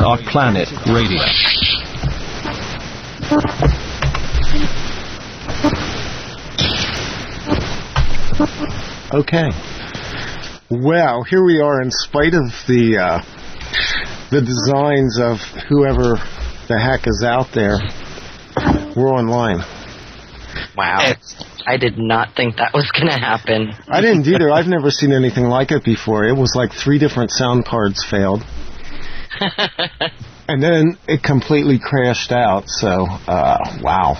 Our Planet Radio. Okay. Well, here we are. In spite of the designs of whoever the heck is out there, we're online. Wow. I did not think that was going to happen. I didn't either. I've never seen anything like it before. It was like 3 different sound cards failed. And then it completely crashed out. So, wow.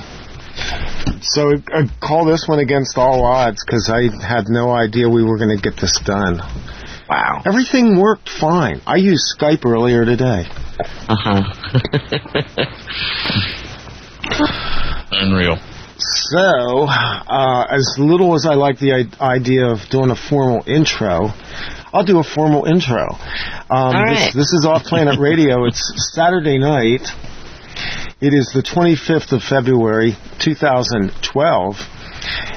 So I call this one against all odds because I had no idea we were going to get this done. Wow. Everything worked fine. I used Skype earlier today. Unreal. So, as little as I like the idea of doing a formal intro, I'll do a formal intro. Right. This is Off Planet Radio. It's Saturday night. It is the 25th of February, 2012.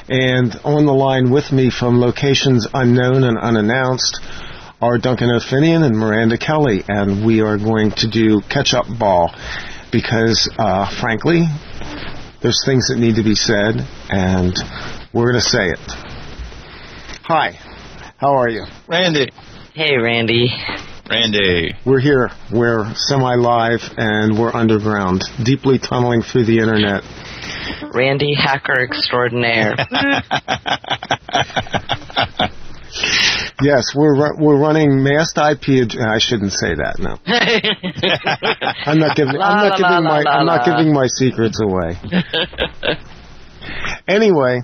And on the line with me from locations unknown and unannounced are Duncan O'Finioan and Miranda Kelley. And we are going to do catch-up ball because, frankly, there's things that need to be said, and we're going to say it. Hi. How are you? Randy. Hey, Randy. Randy. We're here. We're semi-live, and we're underground, deeply tunneling through the internet. Randy, hacker extraordinaire. Yes, we're running masked IP. I shouldn't say that. No, I'm not giving my secrets away. Anyway,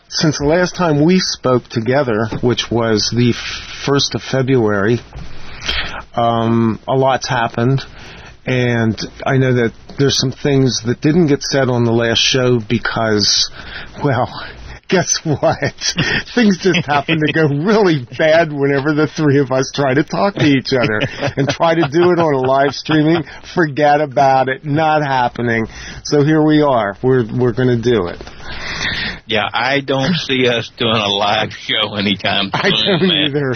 since the last time we spoke together, which was the 1st of February, a lot's happened, and I know that there's some things that didn't get said on the last show because, well, guess what? Things just happen to go really bad whenever the 3 of us try to talk to each other and try to do it on a live streaming. Forget about it. Not happening. So here we are. We're going to do it. Yeah, I don't see us doing a live show anytime soon. I don't either.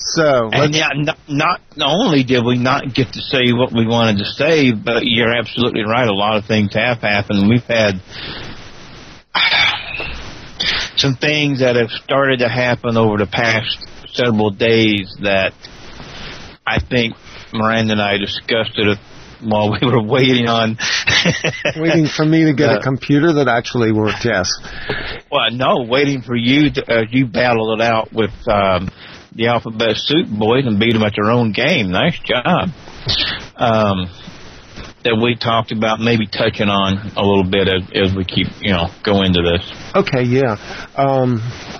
So, and yeah, not only did we not get to say what we wanted to say, but you're absolutely right. A lot of things have happened. We've had some things that have started to happen over the past several days that I think Miranda and I discussed it while we were waiting on... waiting for me to get a computer that actually worked, yes. Well, no, waiting for you to... you battled it out with... the Alphabet Soup boys and beat them at their own game. Nice job. That we talked about maybe touching on a little bit as we keep, go into this. Okay, yeah.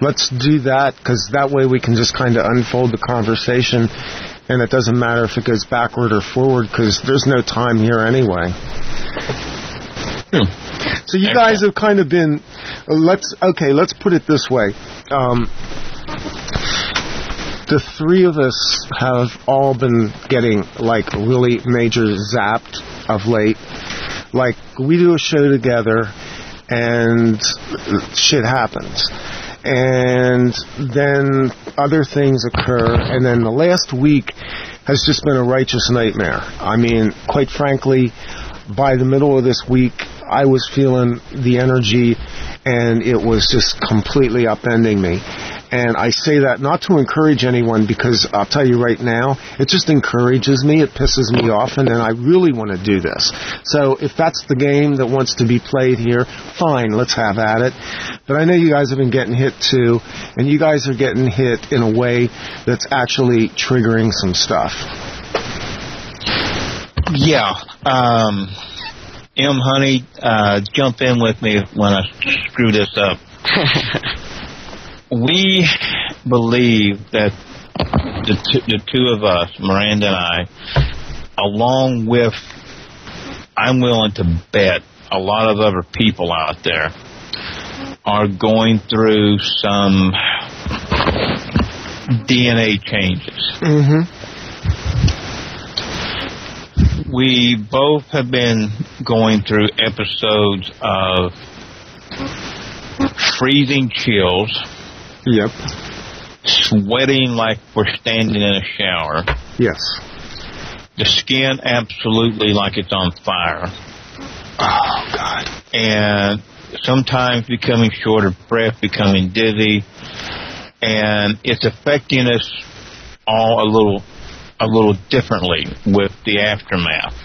Let's do that because that way we can just kind of unfold the conversation and it doesn't matter if it goes backward or forward because there's no time here anyway. So you guys have kind of been, let's put it this way. The 3 of us have all been getting, really major zapped of late. Like, we do a show together, and shit happens. And then other things occur, and then the last week has just been a righteous nightmare. I mean, quite frankly, by the middle of this week, I was feeling the energy, and it was just completely upending me. And I say that not to encourage anyone because I'll tell you right now, it just encourages me, it pisses me off, and then I really want to do this. So if that's the game that wants to be played here, fine, let's have at it. But I know you guys have been getting hit too, and you guys are getting hit in a way that's actually triggering some stuff. Yeah. Honey, jump in with me when I screw this up. We believe that the 2 of us, Miranda and I, along with, I'm willing to bet, a lot of other people out there, are going through some DNA changes. Mm-hmm. We both have been going through episodes of freezing chills. Yep. sweating like we're standing in a shower. Yes. The skin absolutely like it's on fire. Oh, God. And sometimes becoming short of breath, becoming dizzy. And it's affecting us all a little differently with the aftermath.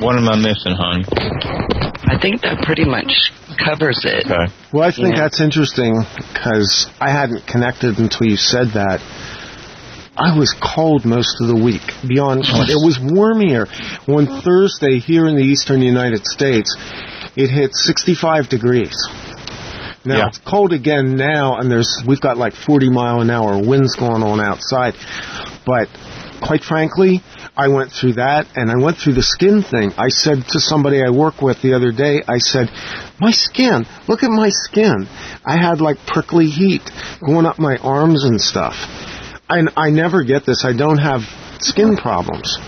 What am I missing, hon? I think that pretty much covers it. Okay. Well, I think that's interesting because I hadn't connected until you said that. I was cold most of the week, beyond cold. It was warm here. On Thursday, here in the eastern United States, it hit 65 degrees. Now, it's cold again now, and we've got like 40-mile-an-hour winds going on outside. But quite frankly, I went through that, and I went through the skin thing. I said to somebody I work with the other day, I said, my skin, look at my skin. I had like prickly heat going up my arms and stuff. And I never get this. I don't have skin problems.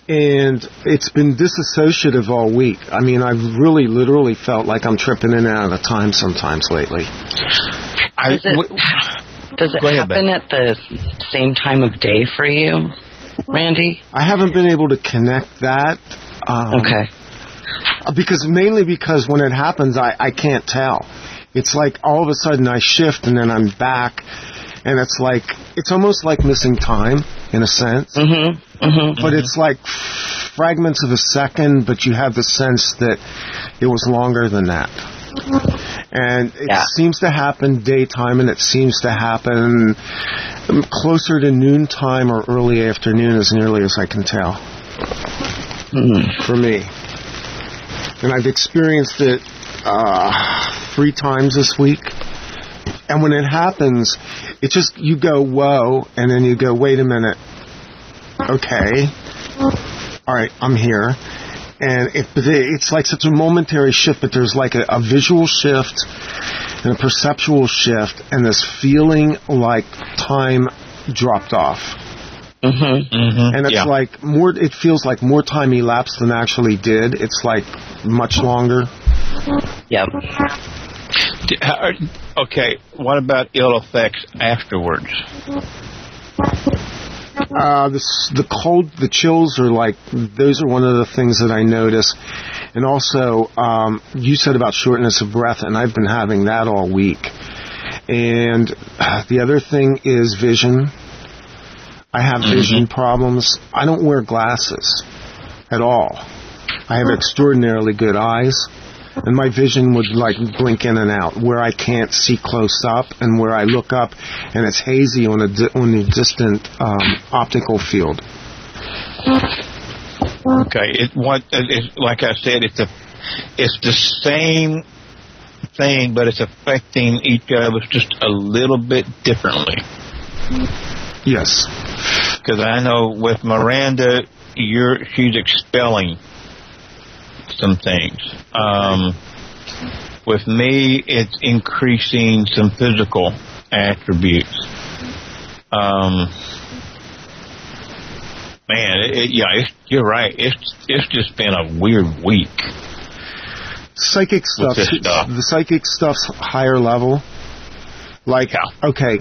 And it's been disassociative all week. I mean, I've really literally felt like I'm tripping in and out of time sometimes lately. Does it happen at the same time of day for you, Randy? I haven't been able to connect that. Okay. Mainly because when it happens, I can't tell. It's like all of a sudden I shift and then I'm back. And it's almost like missing time, in a sense. But it's like fragments of a second, but you have the sense that it was longer than that. And it seems to happen daytime, and it seems to happen closer to noontime or early afternoon, as nearly as I can tell. For me. And I've experienced it 3 times this week. And when it happens, it's just, you go, whoa, and then you go, wait a minute. Okay. All right, I'm here. And it's like such a momentary shift, but there's like a visual shift and a perceptual shift and this feeling like time dropped off. And it's like it feels like more time elapsed than actually did. It's like much longer. Yep. Okay, what about ill effects afterwards? The cold, the chills are like, those are one of the things that I notice. And also, you said about shortness of breath, and I've been having that all week. And the other thing is vision. I have vision problems. I don't wear glasses at all. I have extraordinarily good eyes. And my vision would like blink in and out, where I can't see close up, and where I look up, and it's hazy on the distant optical field. Okay, like I said, it's the same thing, but it's affecting each of us just a little bit differently. Yes, because I know with Miranda, she's expelling some things. With me, it's increasing some physical attributes. You're right. It's just been a weird week. Psychic stuff. The psychic stuff's higher level. Okay,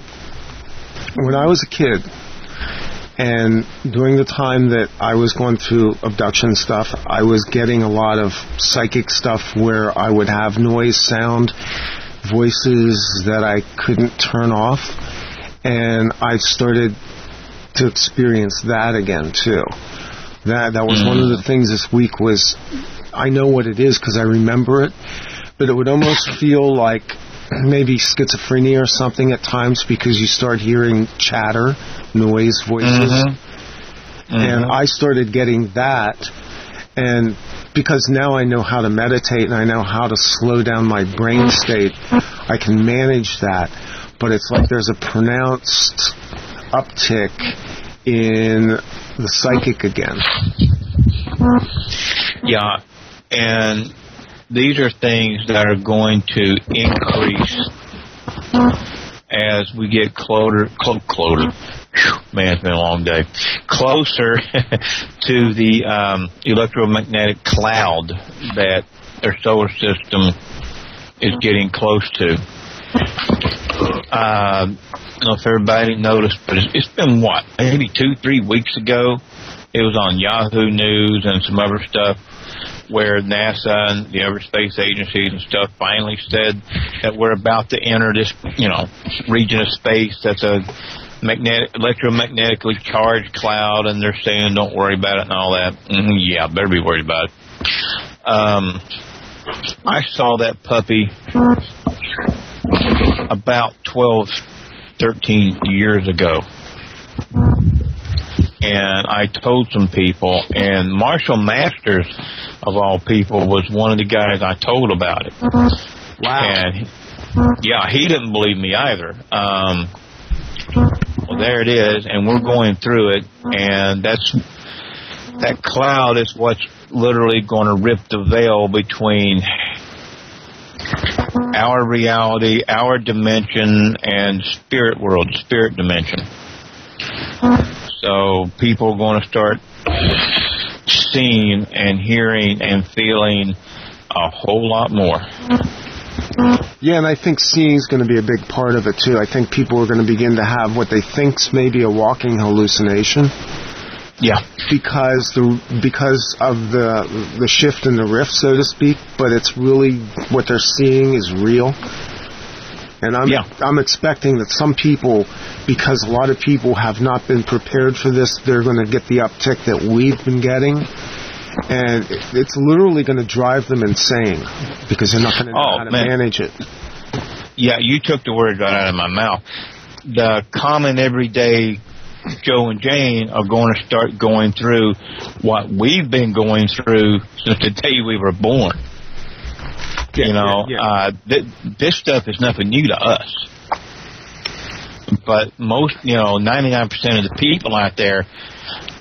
when I was a kid, and during the time that I was going through abduction stuff, I was getting a lot of psychic stuff where I would have noise, sound, voices that I couldn't turn off. And I started to experience that again, too. That was one of the things this week was, I know what it is because I remember it, but it would almost feel like maybe schizophrenia or something at times because you start hearing chatter, noise, voices. And I started getting that, and because now I know how to meditate and I know how to slow down my brain state, I can manage that. But it's like there's a pronounced uptick in the psychic again. Yeah, and these are things that are going to increase as we get closer. Man, it's been a long day. Closer to the electromagnetic cloud that their solar system is getting close to. I don't know if everybody noticed, but it's been, what, maybe 2-3 weeks ago? It was on Yahoo News and some other stuff where NASA and the other space agencies and stuff finally said that we're about to enter this, region of space that's a electromagnetically charged cloud, and they're saying don't worry about it and all that. Yeah, better be worried about it. I saw that puppy about 12, 13 years ago. And I told some people, and Marshall Masters, of all people, was one of the guys I told about it. Wow. And, he didn't believe me either. Well, there it is, and we're going through it, and that cloud is what's literally going to rip the veil between our reality, our dimension, and spirit world, spirit dimension. So people are going to start seeing and hearing and feeling a whole lot more. Yeah, and I think seeing is going to be a big part of it, too. I think people are going to begin to have what they think's maybe a walking hallucination. Yeah. Because of the shift in the rift, so to speak, but it's really what they're seeing is real. And I'm expecting that some people, because a lot of people have not been prepared for this, they're going to get the uptick that we've been getting. And it's literally going to drive them insane because they're not going to know how to manage it. Yeah, you took the words right out of my mouth. The common everyday Joe and Jane are going to start going through what we've been going through since the day we were born. This stuff is nothing new to us. But most, 99% of the people out there,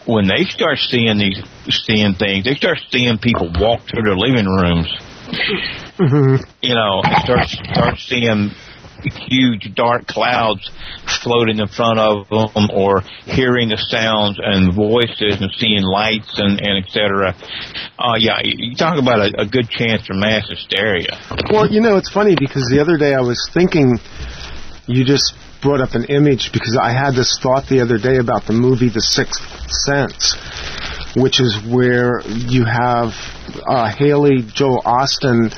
when they start seeing things, they start seeing people walk through their living rooms. Mm-hmm. And start seeing huge dark clouds floating in front of them, or hearing the sounds and voices and seeing lights and et cetera. You talk about a good chance for mass hysteria. Well, it's funny because the other day I was thinking, you just brought up an image, because I had this thought the other day about the movie The Sixth Sense, which is where you have Haley Joel Osment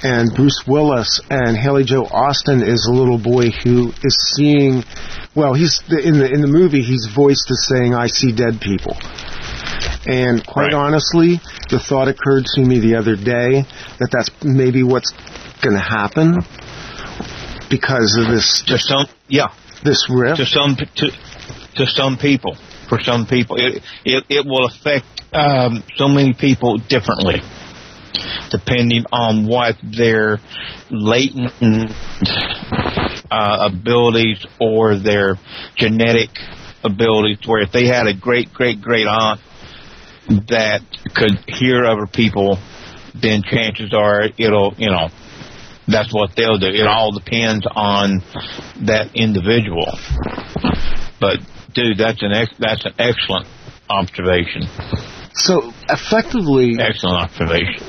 and Bruce Willis, and Haley Joel Osment is a little boy who is seeing, he's in the movie he's voiced as saying, "I see dead people." And quite honestly, the thought occurred to me the other day that that's maybe what's going to happen because of this. This rift. To some people. For some people, it will affect so many people differently, depending on what their latent abilities or their genetic abilities. Where if they had a great aunt that could hear other people, then chances are that's what they'll do. It all depends on that individual. But dude, that's an excellent observation. So effectively, excellent observation.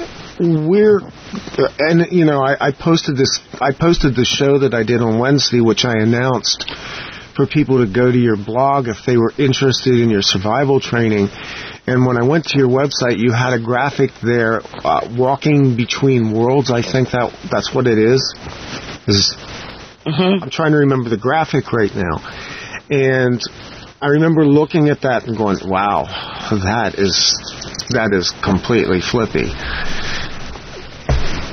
I posted the show that I did on Wednesday, which I announced for people to go to your blog if they were interested in your survival training. And when I went to your website, you had a graphic there, walking between worlds. I think that's what it is. I'm trying to remember the graphic right now. And I remember looking at that and going, wow, that is completely flippy.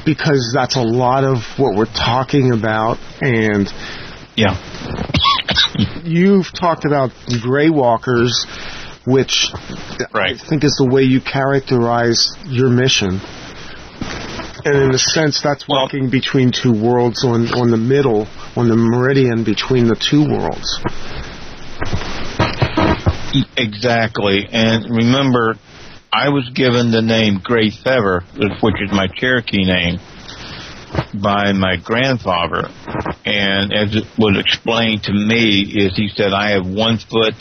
Because that's a lot of what we're talking about. And you've talked about gray walkers, which I think is the way you characterize your mission. And in a sense, that's walking between two worlds on the middle, on the meridian between the two worlds. Exactly. And remember, I was given the name Gray Feather, which is my Cherokee name, by my grandfather. And as it was explained to me, is he said, I have one foot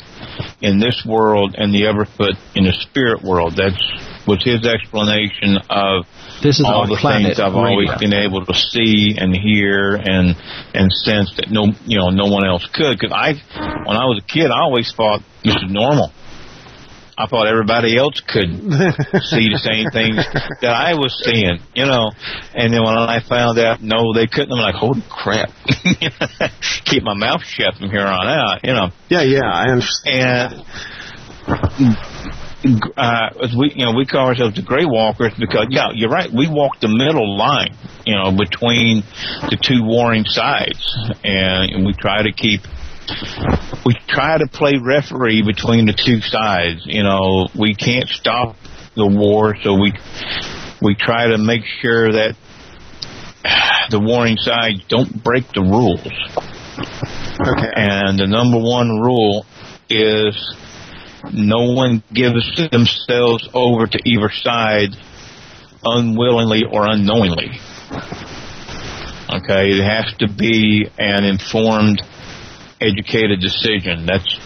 in this world and the other foot in the spirit world. That was his explanation of This is all the things I've always been able to see and hear and sense that no one else could. Because when I was a kid, I always thought this was normal. I thought everybody else could see the same things that I was seeing, And then when I found out, no, they couldn't, I'm like, holy crap. Keep my mouth shut from here on out, Yeah, I understand. And we call ourselves the Gray Walkers because, you're right, we walk the middle line, between the two warring sides. And we try to play referee between the two sides. We can't stop the war, so we try to make sure that the warring sides don't break the rules. Okay. And the number one rule is no one gives themselves over to either side unwillingly or unknowingly. Okay, it has to be an informed, educated decision. That's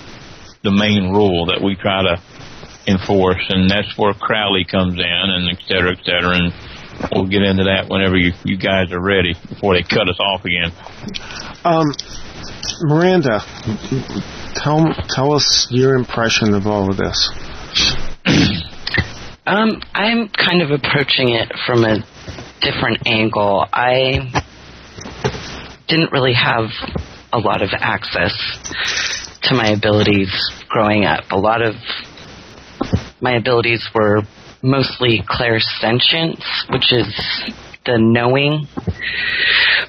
the main rule that we try to enforce, and that's where Crowley comes in, and et cetera, and we'll get into that whenever you guys are ready, before they cut us off again. Miranda, tell us your impression of all of this. I'm kind of approaching it from a different angle. I didn't really have a lot of access to my abilities growing up. A lot of my abilities were mostly clairsentience, which is the knowing,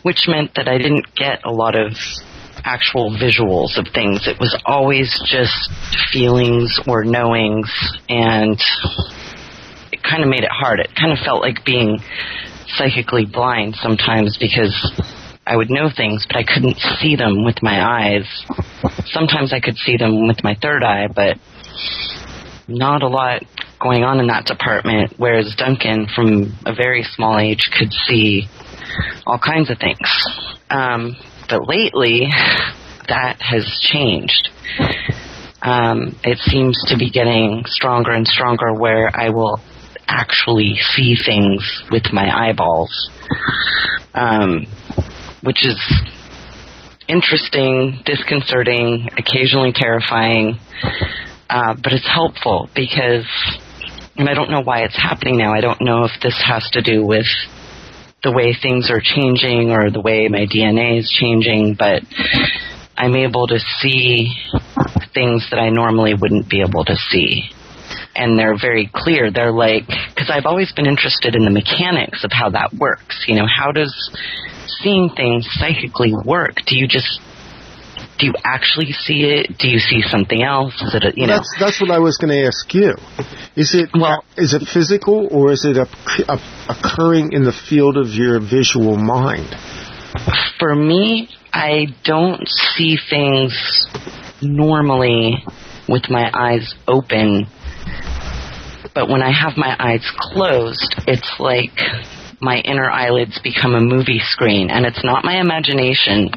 which meant that I didn't get a lot of actual visuals of things. It was always just feelings or knowings, and it kind of made it hard. It kind of felt like being psychically blind sometimes, because I would know things, but I couldn't see them with my eyes. Sometimes I could see them with my third eye, but not a lot going on in that department, whereas Duncan, from a very small age, could see all kinds of things. But lately, that has changed. It seems to be getting stronger and stronger, where I will actually see things with my eyeballs, which is interesting, disconcerting, occasionally terrifying, but it's helpful because, and I don't know why it's happening now. I don't know if this has to do with the way things are changing or the way my DNA is changing, but I'm able to see things that I normally wouldn't be able to see. And they're very clear. They're like, because I've always been interested in the mechanics of how that works. How does seeing things psychically work? Do you actually see it? Do you see something else? Is it That's what I was going to ask you. Is it physical, or is it occurring in the field of your visual mind? For me, I don't see things normally with my eyes open, but when I have my eyes closed, it's like my inner eyelids become a movie screen, and it's not my imagination,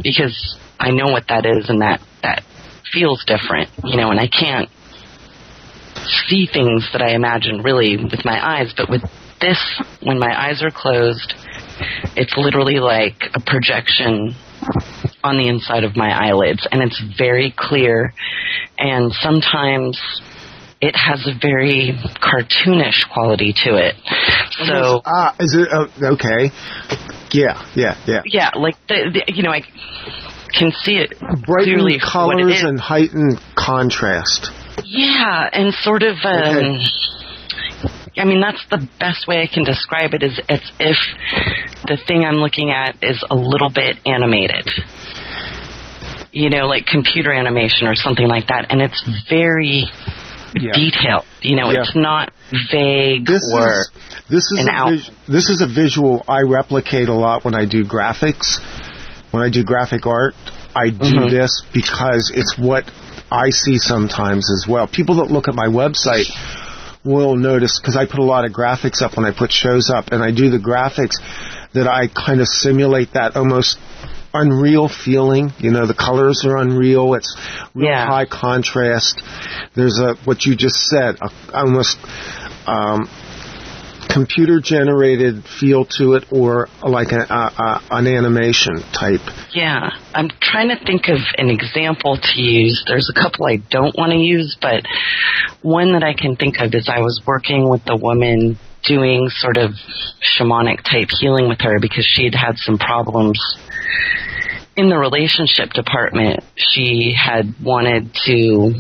because I know what that is, and that feels different, and I can't see things that I imagine really with my eyes, but with this, when my eyes are closed, it's literally like a projection on the inside of my eyelids, and it's very clear, and sometimes it has a very cartoonish quality to it. So, is it okay? Yeah. Yeah, like I can see it brightened clearly. Colors and heightened contrast. Yeah, and sort of. Okay. I mean, that's the best way I can describe it. Is it's if the thing I'm looking at is a little bit animated. Like computer animation or something like that, and it's very detailed. It's not vague This is a visual I replicate a lot when I do graphics. When I do graphic art, I do this because it's what I see sometimes as well. People that look at my website will notice, because I put a lot of graphics up when I put shows up, and I do the graphics that I kind of simulate that almost unreal feeling. The colors are unreal. It's real high contrast. There's what you just said, almost computer-generated feel to it, or like an animation type? Yeah, I'm trying to think of an example to use. There's a couple I don't want to use, but one that I can think of is I was working with a woman doing sort of shamanic type healing with her because she had had some problems in the relationship department. She had wanted to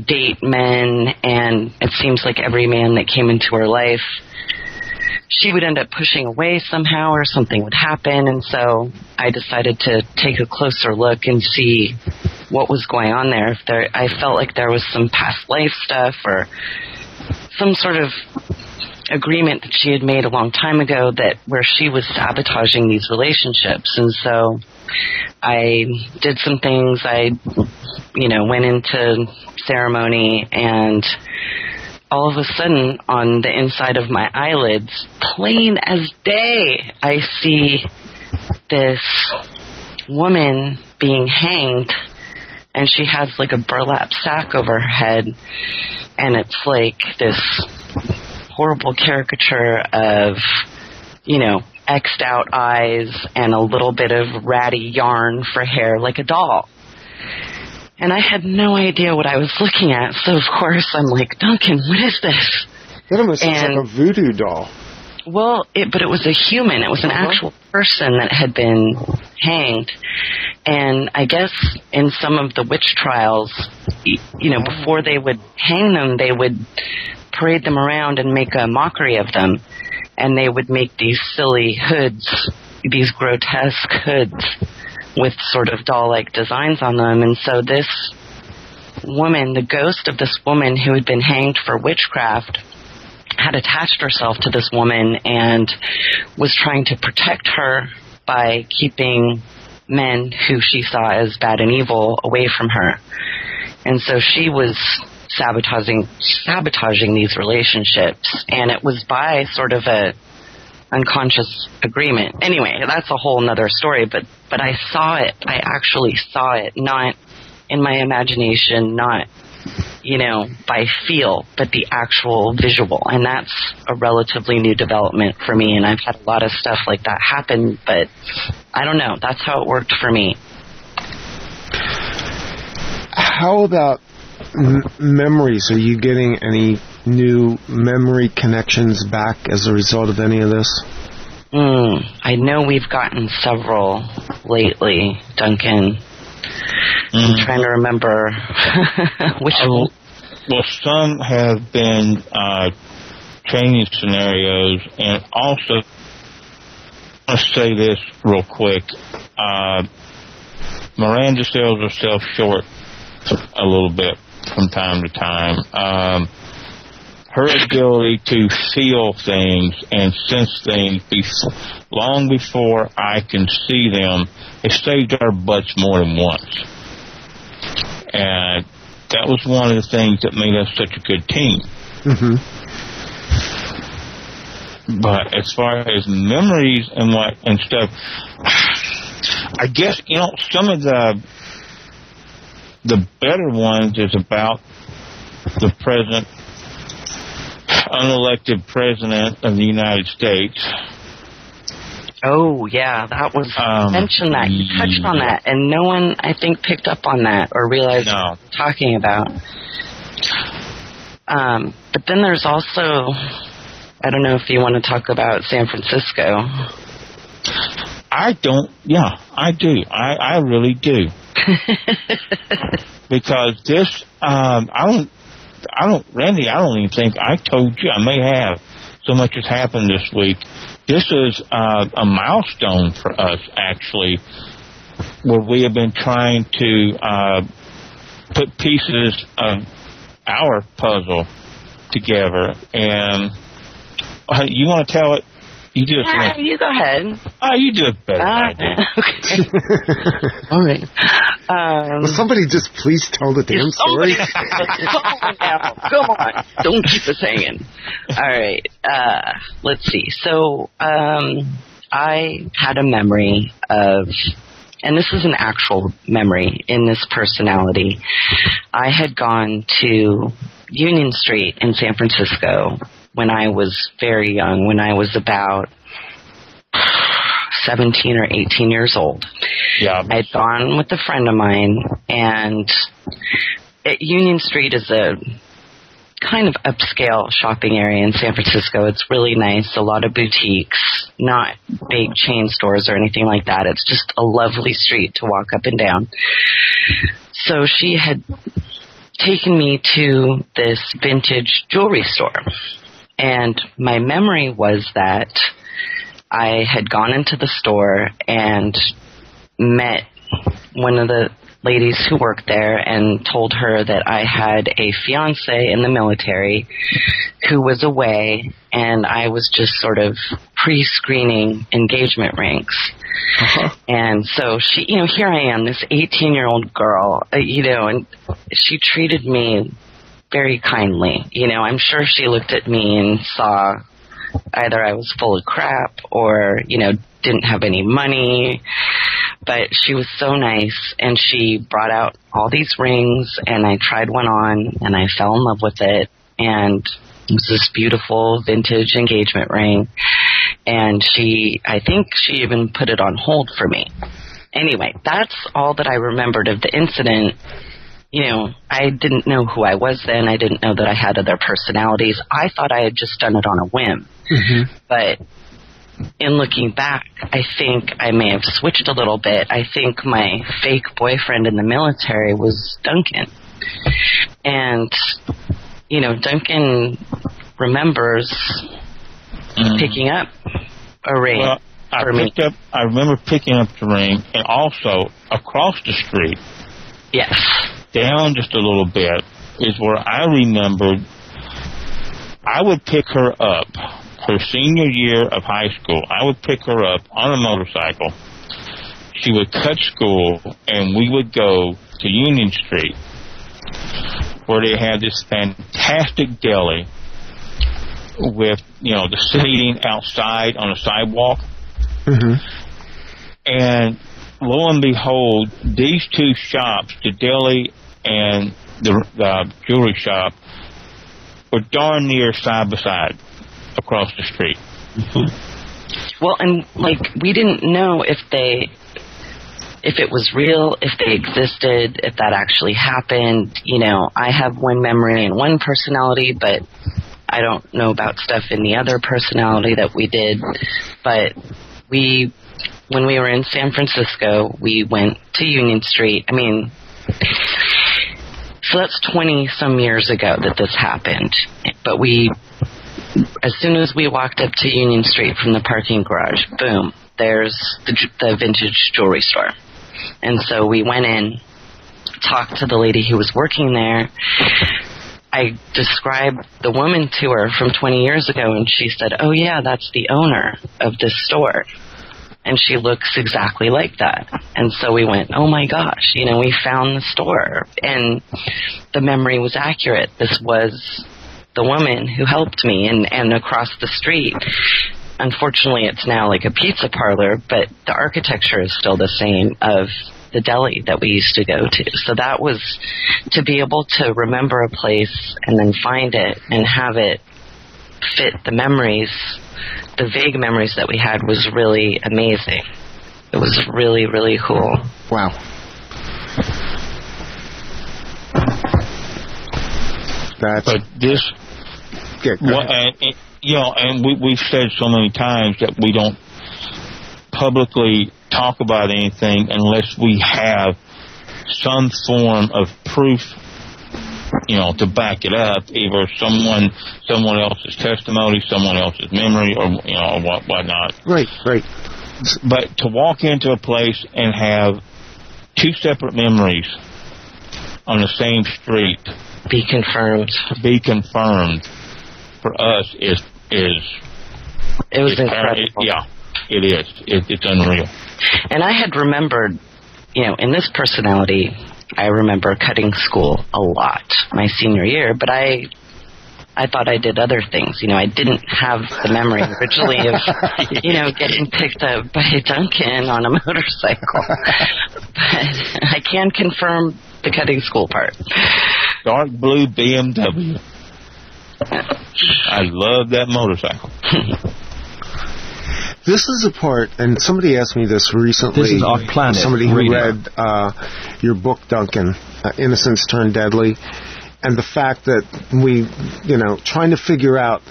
date men, and it seems like every man that came into her life, she would end up pushing away somehow, or something would happen. And so I decided to take a closer look and see what was going on there. I felt like there was some past life stuff or some sort of agreement that she had made a long time ago that where she was sabotaging these relationships. And so I did some things. I, went into ceremony, and all of a sudden on the inside of my eyelids, plain as day, I see this woman being hanged, and she has like a burlap sack over her head, and it's like this horrible caricature of, X'd out eyes and a little bit of ratty yarn for hair, like a doll. And I had no idea what I was looking at, so of course I'm like, Duncan, what is this? That almost looks like a voodoo doll. Well, but it was a human. It was an actual person that had been hanged. And I guess in some of the witch trials, before they would hang them, they would parade them around and make a mockery of them. And they would make these silly hoods, these grotesque hoods with sort of doll-like designs on them. And so this woman, the ghost of this woman who had been hanged for witchcraft, had attached herself to this woman and was trying to protect her by keeping men who she saw as bad and evil away from her. And so she was sabotaging these relationships, and it was by sort of a unconscious agreement. Anyway, that's a whole nother story, but I saw it. I actually saw it, not in my imagination, not, by feel, but the actual visual. And that's a relatively new development for me, and I've had a lot of stuff like that happen, but I don't know. That's how it worked for me. How about memories? Are you getting any new memory connections back as a result of any of this? I know we've gotten several lately, Duncan. I'm trying to remember which one. Well, some have been training scenarios, and also, I want to say this real quick. Miranda sells herself short a little bit from time to time. Her ability to feel things and sense things long before I can see them has saved our butts more than once. And that was one of the things that made us such a good team. Mm-hmm. But as far as memories and stuff, I guess, some of the better ones is about the present unelected president of the United States. Oh, yeah, that was mentioned that. You touched on that, and no one, I think, picked up on that or realized what you were talking about. But then there's also, I don't know if you want to talk about San Francisco. I do. I really do. Because this, Randy, I don't even think I told you. I may have. So much has happened this week. This is a milestone for us, actually, where we have been trying to put pieces of our puzzle together. And you want to tell it? You do it. You go ahead. You do it better than I do. Okay. All right. Will somebody just please tell the damn story? Come on now. Come on. Don't keep us hanging. All right. Let's see. So I had a memory of, and this is an actual memory in this personality. I had gone to Union Street in San Francisco, when I was very young, when I was about 17 or 18 years old. Yeah. I'd gone with a friend of mine, and Union Street is a kind of upscale shopping area in San Francisco. It's really nice, a lot of boutiques, not big chain stores or anything like that. It's just a lovely street to walk up and down. So she had taken me to this vintage jewelry store, and my memory was that I had gone into the store and met one of the ladies who worked there and told her that I had a fiance in the military who was away, and I was just sort of pre-screening engagement rings. Uh-huh. And so she, here I am, this 18-year-old girl, and she treated me very kindly. I'm sure she looked at me and saw either I was full of crap or, didn't have any money. But she was so nice, and she brought out all these rings, and I tried one on, and I fell in love with it, and it was this beautiful vintage engagement ring, and I think she even put it on hold for me. Anyway, that's all that I remembered of the incident. I didn't know who I was then. I didn't know that I had other personalities. I thought I had just done it on a whim. Mm-hmm. But in looking back, I think I may have switched a little bit. I think my fake boyfriend in the military was Duncan. And, Duncan remembers picking up a ring for me. I remember picking up the ring, and also across the street. Yes. Down just a little bit is where I remembered I would pick her up her senior year of high school. I would pick her up on a motorcycle. She would cut school, and we would go to Union Street, where they had this fantastic deli with, the seating outside on the sidewalk. Mm-hmm. And lo and behold, these two shops, the deli and the jewelry shop, were darn near side by side across the street. Mm-hmm. Well, and we didn't know if it was real, if they existed, if that actually happened. I have one memory and one personality, but I don't know about stuff in the other personality that we did. But when we were in San Francisco, we went to Union Street. So that's 20-some years ago that this happened. But as soon as we walked up to Union Street from the parking garage, boom, there's the vintage jewelry store. And so we went in, talked to the lady who was working there. I described the woman to her from 20 years ago, and she said, "Oh, yeah, that's the owner of this store." And she looks exactly like that. And so we went, oh my gosh, we found the store. And the memory was accurate. This was the woman who helped me. And across the street, unfortunately, it's now like a pizza parlor, but the architecture is still the same of the deli that we used to go to. So that was, to be able to remember a place and then find it and have it fit the memories, the vague memories that we had, was really amazing. It was really, really cool. Wow. But this, and we've said so many times that we don't publicly talk about anything unless we have some form of proof, to back it up, either someone else's testimony, someone else's memory, or whatnot. Right. But to walk into a place and have two separate memories on the same street, be confirmed for us is it was incredible. It is. It's unreal. And I had remembered, in this personality, I remember cutting school a lot my senior year, but I thought I did other things. I didn't have the memory originally of, getting picked up by Duncan on a motorcycle. But I can confirm the cutting school part. Dark blue BMW. I love that motorcycle. This is a part, and somebody asked me this recently. This is our planet. Somebody who radio. read your book, Duncan, Innocence Turned Deadly, and the fact that we, trying to figure out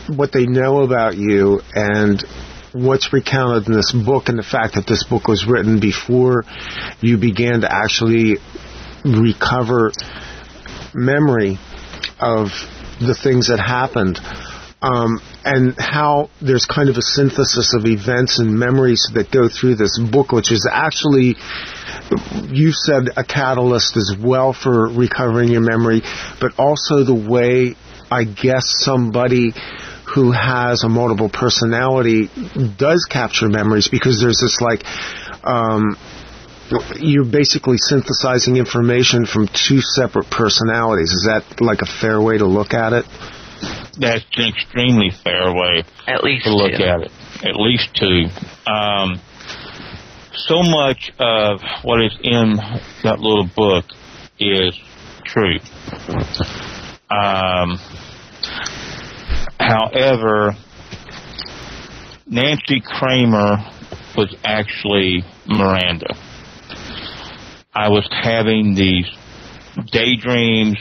what they know about you and what's recounted in this book, and the fact that this book was written before you began to actually recover memory of the things that happened. And how there's kind of a synthesis of events and memories that go through this book, which is actually, you said, a catalyst as well for recovering your memory, but also the way, I guess, somebody who has a multiple personality does capture memories, because there's this, you're basically synthesizing information from two separate personalities. Is that like a fair way to look at it? That's an extremely fair way At least to look two. at it. At least two. So much of what is in that little book is true. However, Nancy Kramer was actually Miranda. I was having these daydreams,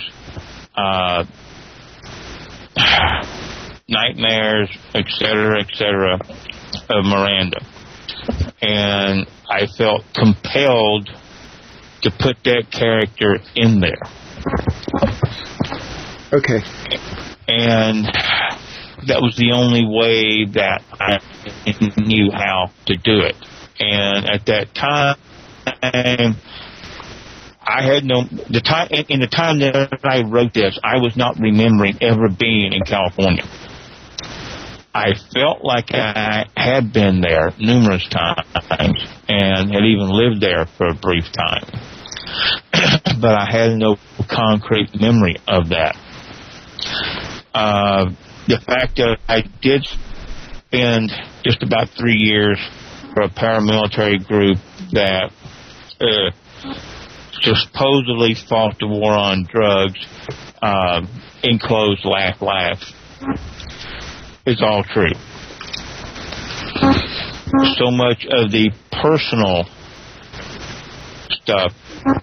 nightmares, etc., of Miranda. And I felt compelled to put that character in there. Okay. And that was the only way that I knew how to do it. And at that time, I had in the time that I wrote this, I was not remembering ever being in California. I felt like I had been there numerous times and had even lived there for a brief time. But I had no concrete memory of that. The fact that I did spend just about 3 years for a paramilitary group that supposedly fought the war on drugs, enclosed laugh, is all true. So much of the personal stuff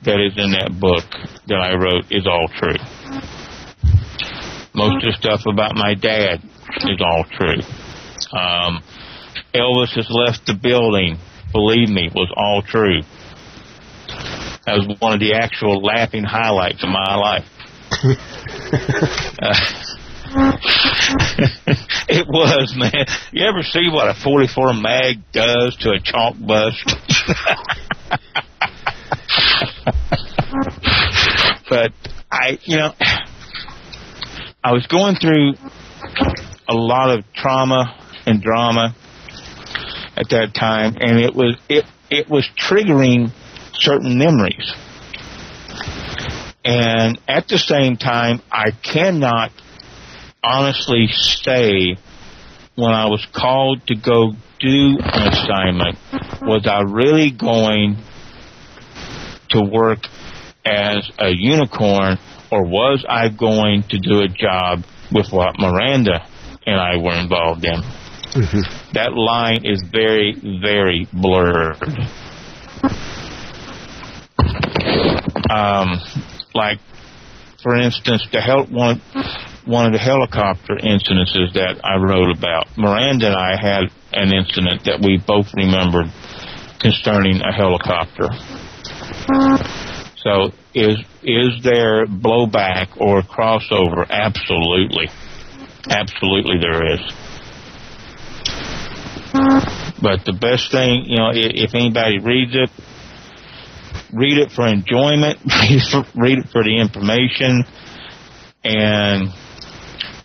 that is in that book that I wrote is all true. Most of the stuff about my dad is all true. Elvis has left the building, believe me, was all true. That was one of the actual laughing highlights of my life. It was, man. You ever see what a 44 mag does to a chalk bust? But I was going through a lot of trauma and drama at that time, and it was triggering certain memories. And at the same time, I cannot honestly say when I was called to go do an assignment, was I really going to work as a unicorn, or was I going to do a job with what Miranda and I were involved in? Mm-hmm. That line is very, very blurred. Like, for instance, one of the helicopter incidences that I wrote about, Miranda and I had an incident that we both remembered concerning a helicopter. So is there blowback or crossover? Absolutely. Absolutely there is. But the best thing, if anybody reads it, read it for enjoyment, read it for the information, and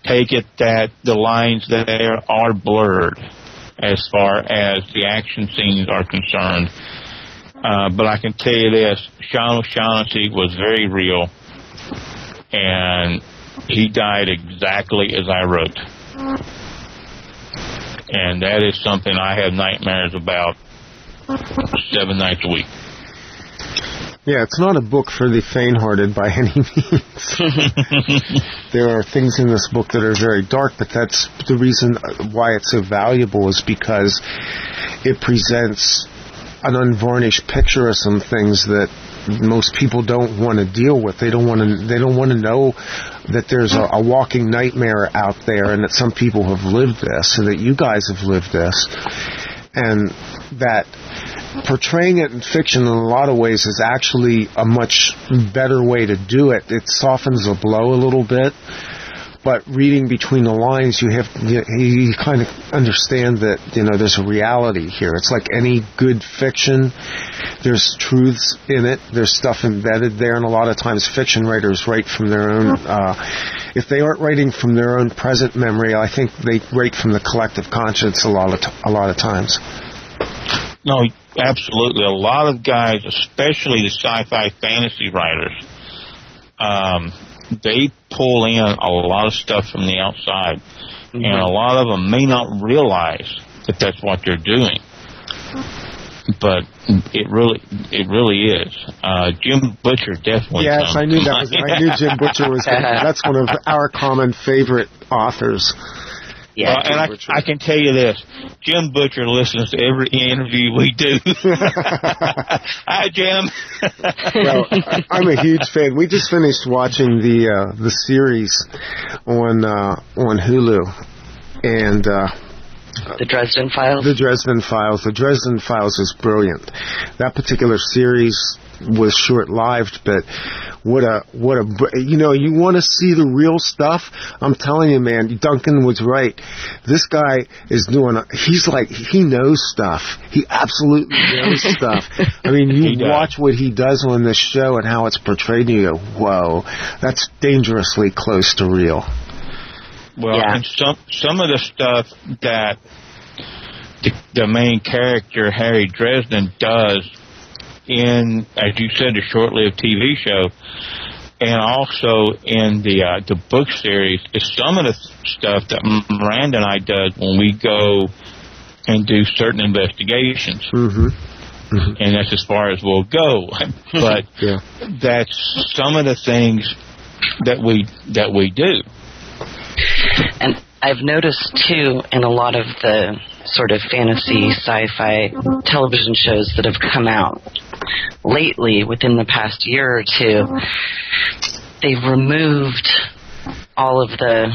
take it that the lines there are blurred as far as the action scenes are concerned. But I can tell you this, Sean O'Shaughnessy was very real, and he died exactly as I wrote. And that is something I have nightmares about 7 nights a week. Yeah, it's not a book for the faint-hearted by any means. There are things in this book that are very dark, but that's the reason why it's so valuable, is because it presents an unvarnished picture of some things that most people don't want to deal with. They don't want to know that there's a walking nightmare out there, and that some people have lived this, and that you guys have lived this, and that portraying it in fiction in a lot of ways is actually a much better way to do it. It softens the blow a little bit, but reading between the lines, you kind of understand that, there's a reality here. It's like any good fiction. There's truths in it. There's stuff embedded there, and a lot of times fiction writers write from their own. If they aren't writing from their own present memory, I think they write from the collective conscience a lot of times. No, absolutely. A lot of guys, especially the sci-fi fantasy writers, they pull in a lot of stuff from the outside, and a lot of them may not realize that that's what they're doing. But it really is. Jim Butcher definitely. Yes, I knew that was. I knew Jim Butcher was. That's one of our common favorite authors. Yeah, and I can tell you this: Jim Butcher listens to every interview we do. Hi, Jim. Well, I'm a huge fan. We just finished watching the series on Hulu, and the Dresden Files. The Dresden Files. The Dresden Files is brilliant. That particular series was short-lived, but what a you want to see the real stuff. I'm telling you, man, Duncan was right. This guy is he knows stuff. He absolutely knows stuff. I mean, you watch what he does on this show and how it's portrayed, and you go, whoa, that's dangerously close to real. Well, yeah. And some of the stuff that the main character, Harry Dresden, does in, as you said, a short-lived TV show, and also in the book series, is some of the stuff that Miranda and I does when we go and do certain investigations. Mm-hmm. Mm-hmm. And that's as far as we'll go. But that's some of the things that we do. And I've noticed, too, in a lot of the sort of fantasy, sci-fi television shows that have come out lately, within the past year or two, they've removed all of the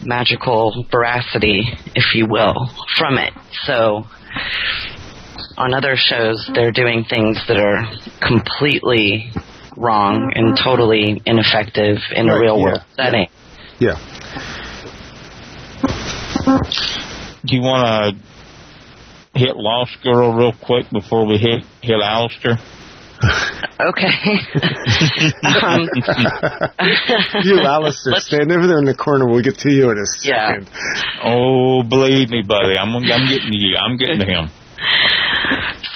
magical veracity, if you will, from it. So on other shows, they're doing things that are completely wrong and totally ineffective in a real-world setting. Yeah. Do you want to hit Lost Girl real quick before we hit Alistair? Okay. You, Alistair, stand over there in the corner. We'll get to you in a second. Yeah. Oh, believe me, buddy. I'm getting to you. I'm getting to him.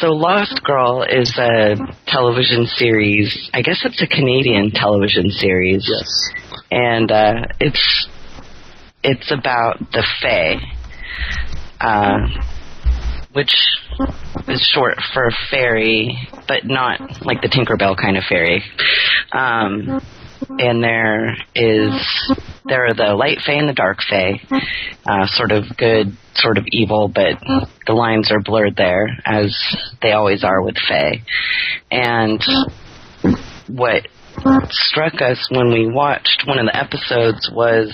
So Lost Girl is a television series. I guess it's a Canadian television series. Yes. And it's about the Fae, which is short for fairy, but not like the Tinkerbell kind of fairy. And there are the light Fae and the dark Fae, sort of good, sort of evil, but the lines are blurred there, as they always are with Fae. And what struck us when we watched one of the episodes was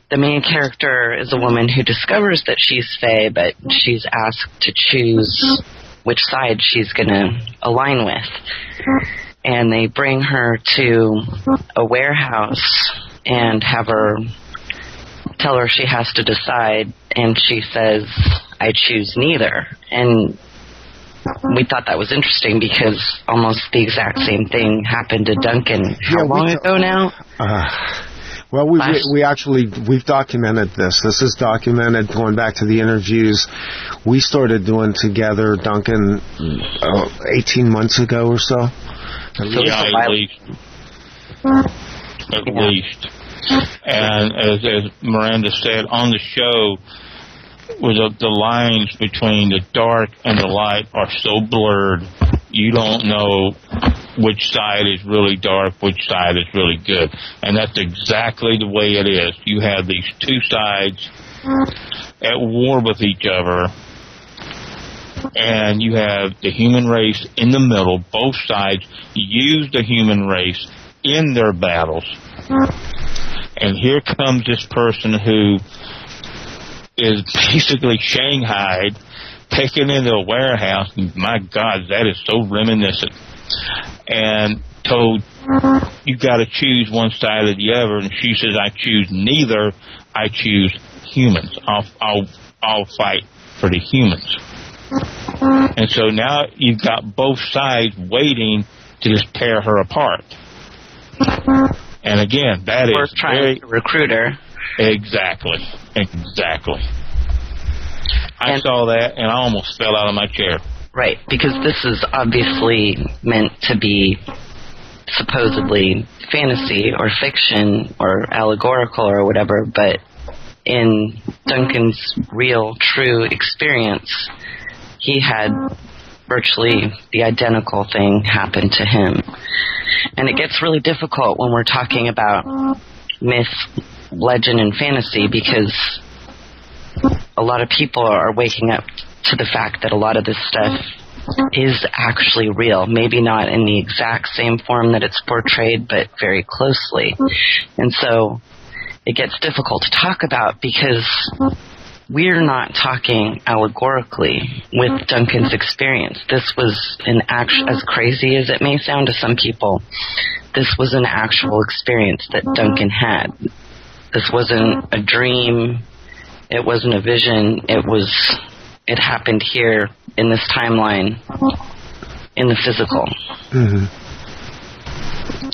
the main character is a woman who discovers that she's Fae, but she's asked to choose which side she's going to align with. And they bring her to a warehouse and have her tell her she has to decide, and she says, I choose neither. And we thought that was interesting because almost the exact same thing happened to Duncan. How long ago now? Well, we've documented this. This is documented going back to the interviews we started doing together, Duncan, 18 months ago or so. At least. And as Miranda said on the show, the lines between the dark and the light are so blurred, you don't know which side is really dark, which side is really good. And that's exactly the way it is. You have these two sides at war with each other, and you have the human race in the middle. Both sides use the human race in their battles. And here comes this person who is basically shanghaied, taken into a warehouse, and my God, that is so reminiscent, and told, you got to choose one side or the other, and she says, I choose neither, I choose humans. I'll fight for the humans. And so now you've got both sides waiting to just tear her apart. And again, that or is trying to recruit her. Exactly. I saw that and I almost fell out of my chair. Right, because this is obviously meant to be supposedly fantasy or fiction or allegorical or whatever, but in Duncan's real, true experience, he had virtually the identical thing happen to him. And it gets really difficult when we're talking about myth, legend, and fantasy, because a lot of people are waking up to the fact that a lot of this stuff is actually real. Maybe not in the exact same form that it's portrayed, but very closely. And so it gets difficult to talk about because we're not talking allegorically with Duncan's experience. This was as crazy as it may sound to some people, this was an actual experience that Duncan had. This wasn't a dream. It wasn't a vision. It happened here in this timeline, in the physical. Mm-hmm.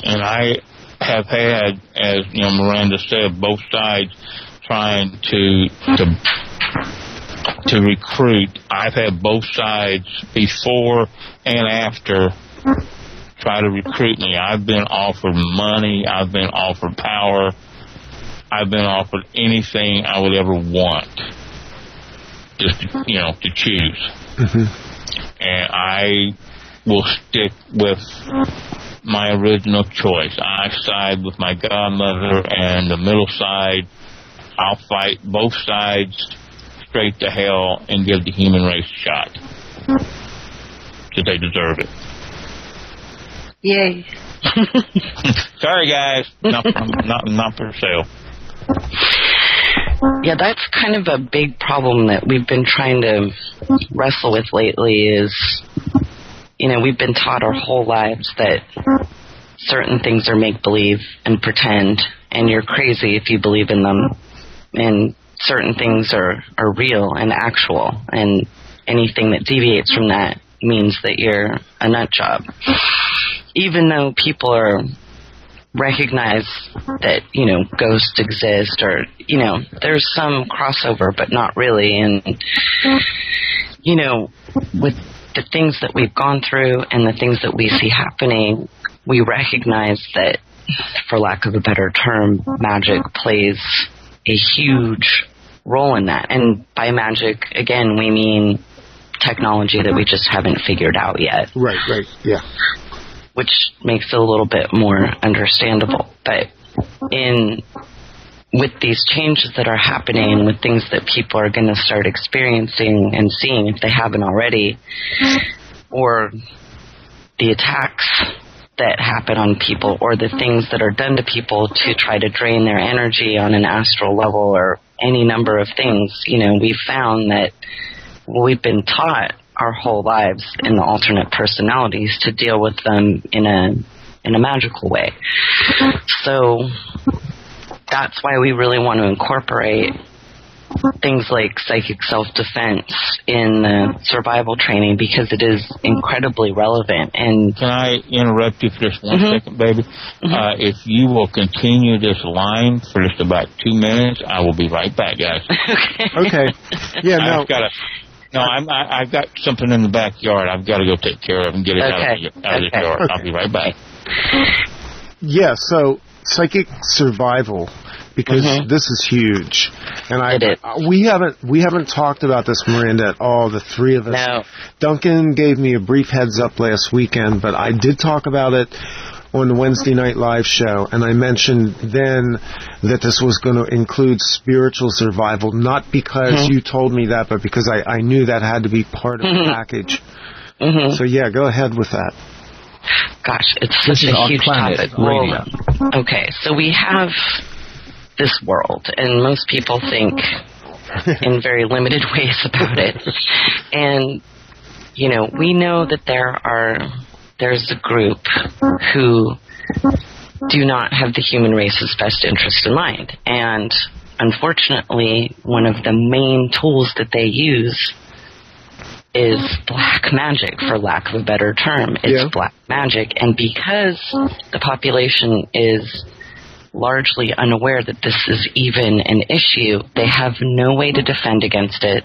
And I have had, as Miranda said, both sides trying to recruit. I've had both sides before and after try to recruit me. I've been offered money. I've been offered power. I've been offered anything I would ever want, just to choose. Mm-hmm. And I will stick with my original choice. I side with my godmother, and the middle side, I'll fight both sides straight to hell and give the human race a shot, because they deserve it. Yay. Sorry, guys. Not for sale. Yeah, that's kind of a big problem that we've been trying to wrestle with lately is, we've been taught our whole lives that certain things are make-believe and pretend, and you're crazy if you believe in them, and certain things are real and actual, and anything that deviates from that means that you're a nut job. Even though people recognize that, ghosts exist, or, there's some crossover, but not really. And, with the things that we've gone through and the things that we see happening, we recognize that, for lack of a better term, magic plays a huge role in that. And by magic, again, we mean technology that we just haven't figured out yet. Right, yeah. Which makes it a little bit more understandable. But with these changes that are happening, and with things that people are going to start experiencing and seeing if they haven't already, or the attacks that happen on people, or the things that are done to people to try to drain their energy on an astral level, or any number of things, we've found that we've been taught our whole lives in the alternate personalities to deal with them in a magical way. So that's why we really want to incorporate things like psychic self-defense in the survival training, because it is incredibly relevant. And can I interrupt you for just one second, baby? Mm-hmm. If you will continue this line for just about 2 minutes, I will be right back, guys. Okay. Yeah, no. I've got something in the backyard I've got to go take care of and get it out of the yard. I'll be right back. Yeah, so psychic survival because this is huge, and we haven't talked about this, Miranda, at all. The three of us. No. Duncan gave me a brief heads up last weekend, but I did talk about it on the Wednesday night live show, and I mentioned then that this was going to include spiritual survival, not because you told me that, but because I knew that had to be part of the package. So yeah, go ahead with that. Gosh, it's such a huge topic. Well, okay, so we have this world, and most people think in very limited ways about it. And, you know, we know that there's a group who do not have the human race's best interest in mind. And unfortunately, one of the main tools that they use is black magic, for lack of a better term. It's black magic. And because the population is largely unaware that this is even an issue, they have no way to defend against it.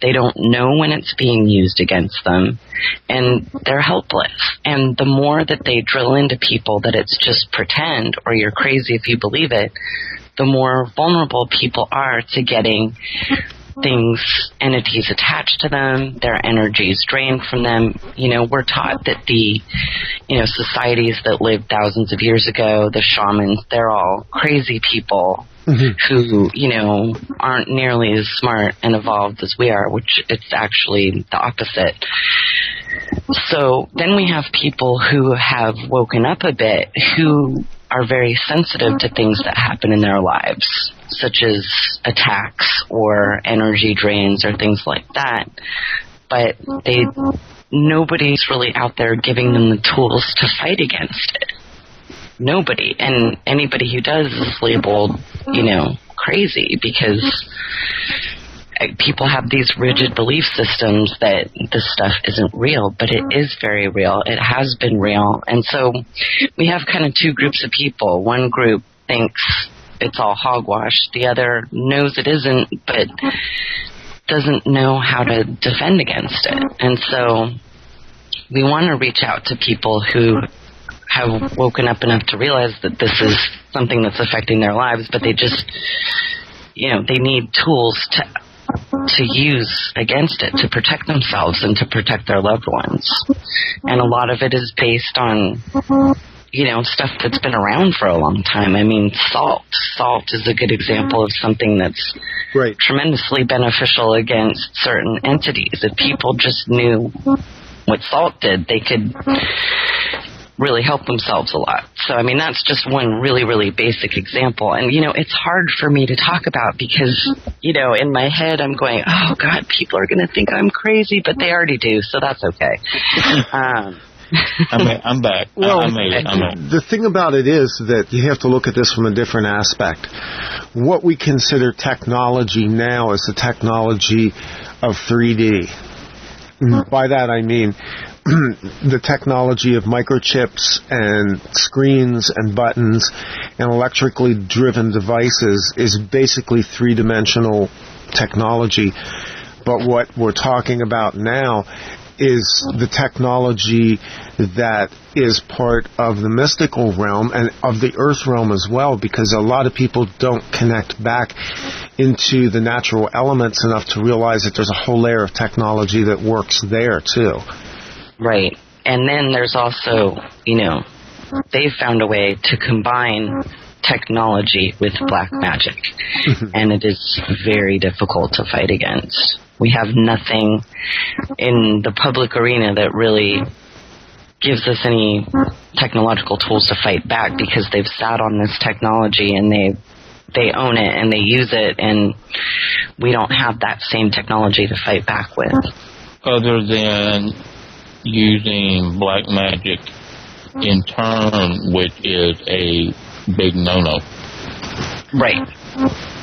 They don't know when it's being used against them, and they're helpless. And the more that they drill into people that it's just pretend, or you're crazy if you believe it, the more vulnerable people are to getting entities attached to them, their energies drained from them. You know, we're taught that the, societies that lived thousands of years ago, the shamans, they're all crazy people who, aren't nearly as smart and evolved as we are, which it's actually the opposite. So then we have people who have woken up a bit, who are very sensitive to things that happen in their lives, such as attacks or energy drains or things like that. But nobody's really out there giving them the tools to fight against it. Nobody. And anybody who does is labeled, crazy, because people have these rigid belief systems that this stuff isn't real, but it is very real. It has been real. And so we have kind of two groups of people. One group thinks it's all hogwash. The other knows it isn't, but doesn't know how to defend against it. And so we want to reach out to people who have woken up enough to realize that this is something that's affecting their lives, but they just, they need tools to use against it, to protect themselves and to protect their loved ones. And a lot of it is based on, stuff that's been around for a long time. I mean, salt. Salt is a good example of something that's tremendously beneficial against certain entities. If people just knew what salt did, they could really help themselves a lot. So, I mean, that's just one really, really basic example. And, it's hard for me to talk about because, in my head I'm going, oh, God, people are going to think I'm crazy, but they already do, so that's okay. I'm back. Well, I made it. The thing about it is that you have to look at this from a different aspect. What we consider technology now is the technology of 3D. By that I mean the technology of microchips and screens and buttons and electrically driven devices is basically three-dimensional technology. But what we're talking about now is the technology that is part of the mystical realm and of the earth realm as well, because a lot of people don't connect back into the natural elements enough to realize that there's a whole layer of technology that works there too. Right. And then there's also, they've found a way to combine technology with black magic. And it is very difficult to fight against. We have nothing in the public arena that really gives us any technological tools to fight back, because they've sat on this technology and they own it and they use it, and we don't have that same technology to fight back with. Other than using black magic in turn, which is a big no-no. Right.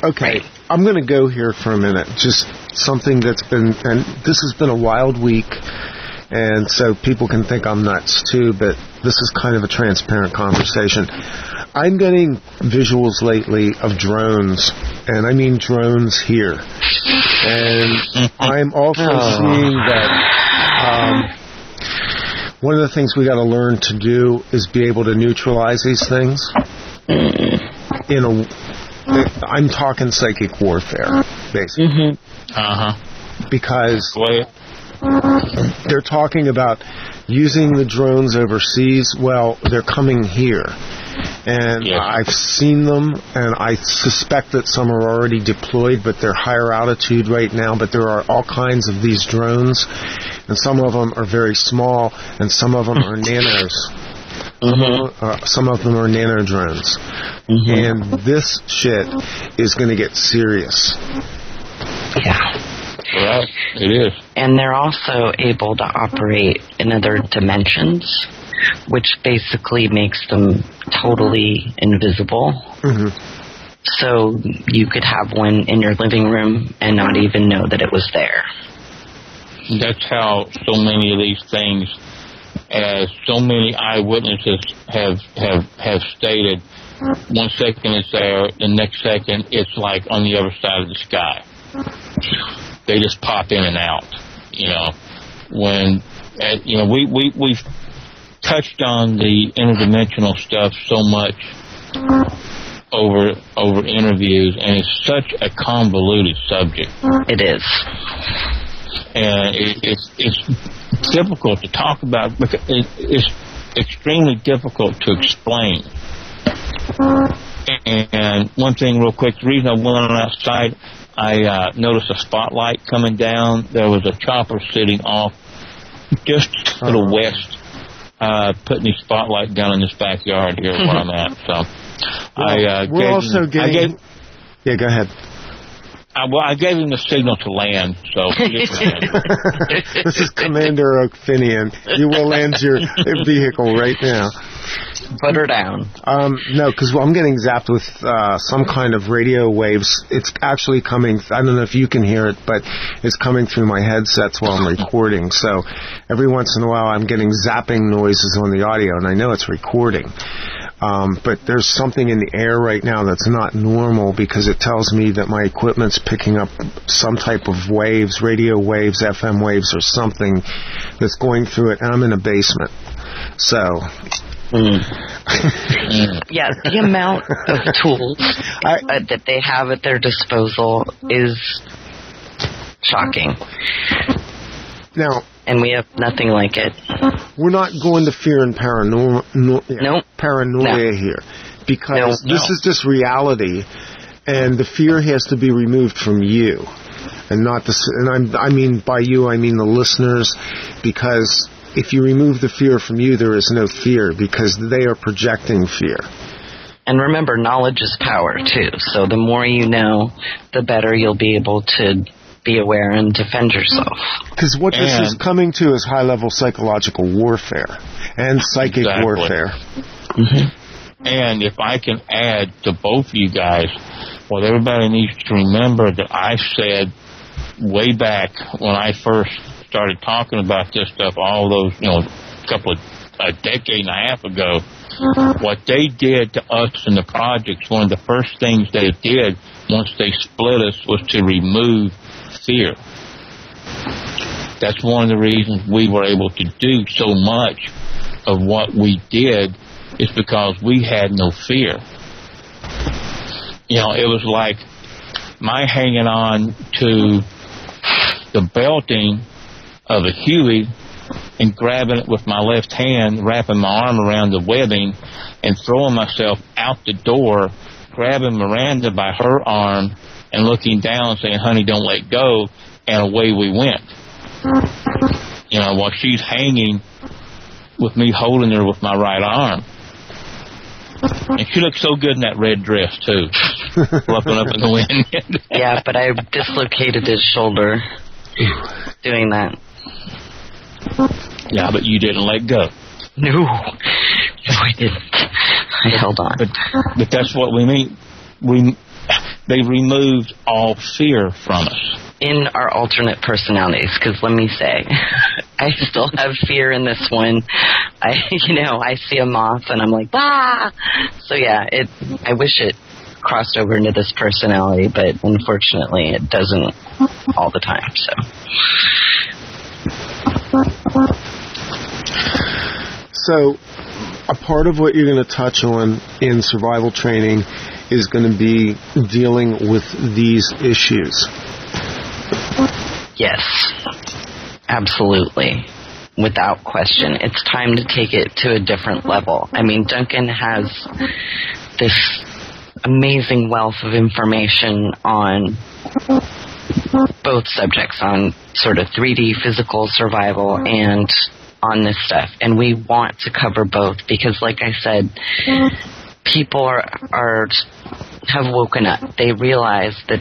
Okay. Right. I'm going to go here for a minute. Just something that's been, and this has been a wild week, and so people can think I'm nuts too, but this is kind of a transparent conversation. I'm getting visuals lately of drones, and I mean drones here. And I'm also seeing that one of the things we got to learn to do is be able to neutralize these things I'm talking psychic warfare, basically. Because they're talking about using the drones overseas. Well, they're coming here. And I've seen them, and I suspect that some are already deployed, but they're higher altitude right now. But there are all kinds of these drones, and some of them are very small, and some of them are nanos. Some of them are nano drones. And this shit is going to get serious. Yeah. Well, it is. And they're also able to operate in other dimensions, which basically makes them totally invisible. So you could have one in your living room and not even know that it was there. That's how so many of these things, as so many eyewitnesses have stated, 1 second it's there, the next second it's like on the other side of the sky. They just pop in and out. We've touched on the interdimensional stuff so much over interviews, and it's such a convoluted subject. It is. And it's difficult to talk about because it's extremely difficult to explain. And one thing real quick, the reason I went outside, I noticed a spotlight coming down. There was a chopper sitting off just to the west, putting the spotlight down in this backyard here where I'm at. So Yeah, go ahead. I gave him the signal to land, so just land. This is Commander O'Finioan. You will land your vehicle right now. Put her down. No, because I'm getting zapped with some kind of radio waves. It's actually coming, I don't know if you can hear it, but it's coming through my headsets while I'm recording. So every once in a while I'm getting zapping noises on the audio, and I know it's recording. But there's something in the air right now that's not normal because it tells me that my equipment's picking up some type of waves, radio waves, FM waves, or something that's going through it, and I'm in a basement. So... Yeah, the amount of tools that they have at their disposal is shocking. Now, and we have nothing like it. We're not going to fear and paranoia here, because this is just reality, and the fear has to be removed from you, and not the. And I mean by you, I mean the listeners, because if you remove the fear from you, there is no fear, because they are projecting fear. And remember, knowledge is power too. So the more you know, the better you'll be able to be aware and defend yourself. Because what this is coming to is high-level psychological warfare and psychic warfare. And if I can add to both of you guys, what everybody needs to remember that I said way back when I first started talking about this stuff, all those, a decade and a half ago, what they did to us in the projects, one of the first things they did once they split us was to remove fear. That's one of the reasons we were able to do so much of what we did, is because we had no fear. It was like my hanging on to the belting of a Huey and grabbing it with my left hand, wrapping my arm around the webbing, and throwing myself out the door, grabbing Miranda by her arm and looking down saying, "Honey, don't let go," and away we went. While she's hanging with me holding her with my right arm. And she looked so good in that red dress, too, fluffing up in the wind. Yeah, but I dislocated his shoulder doing that. Yeah, but you didn't let go. No, I didn't. I held on. But that's what we mean. They removed all fear from us. In our alternate personalities, because let me say, I still have fear in this one. I see a moth and I'm like, ah! So yeah, I wish it crossed over into this personality, but unfortunately it doesn't all the time, so. So, a part of what you're going to touch on in survival training is going to be dealing with these issues. Yes, absolutely. Without question. It's time to take it to a different level. I mean, Duncan has this amazing wealth of information on both subjects, on sort of 3D physical survival and on this stuff. And we want to cover both because, like I said, people have woken up. They realize that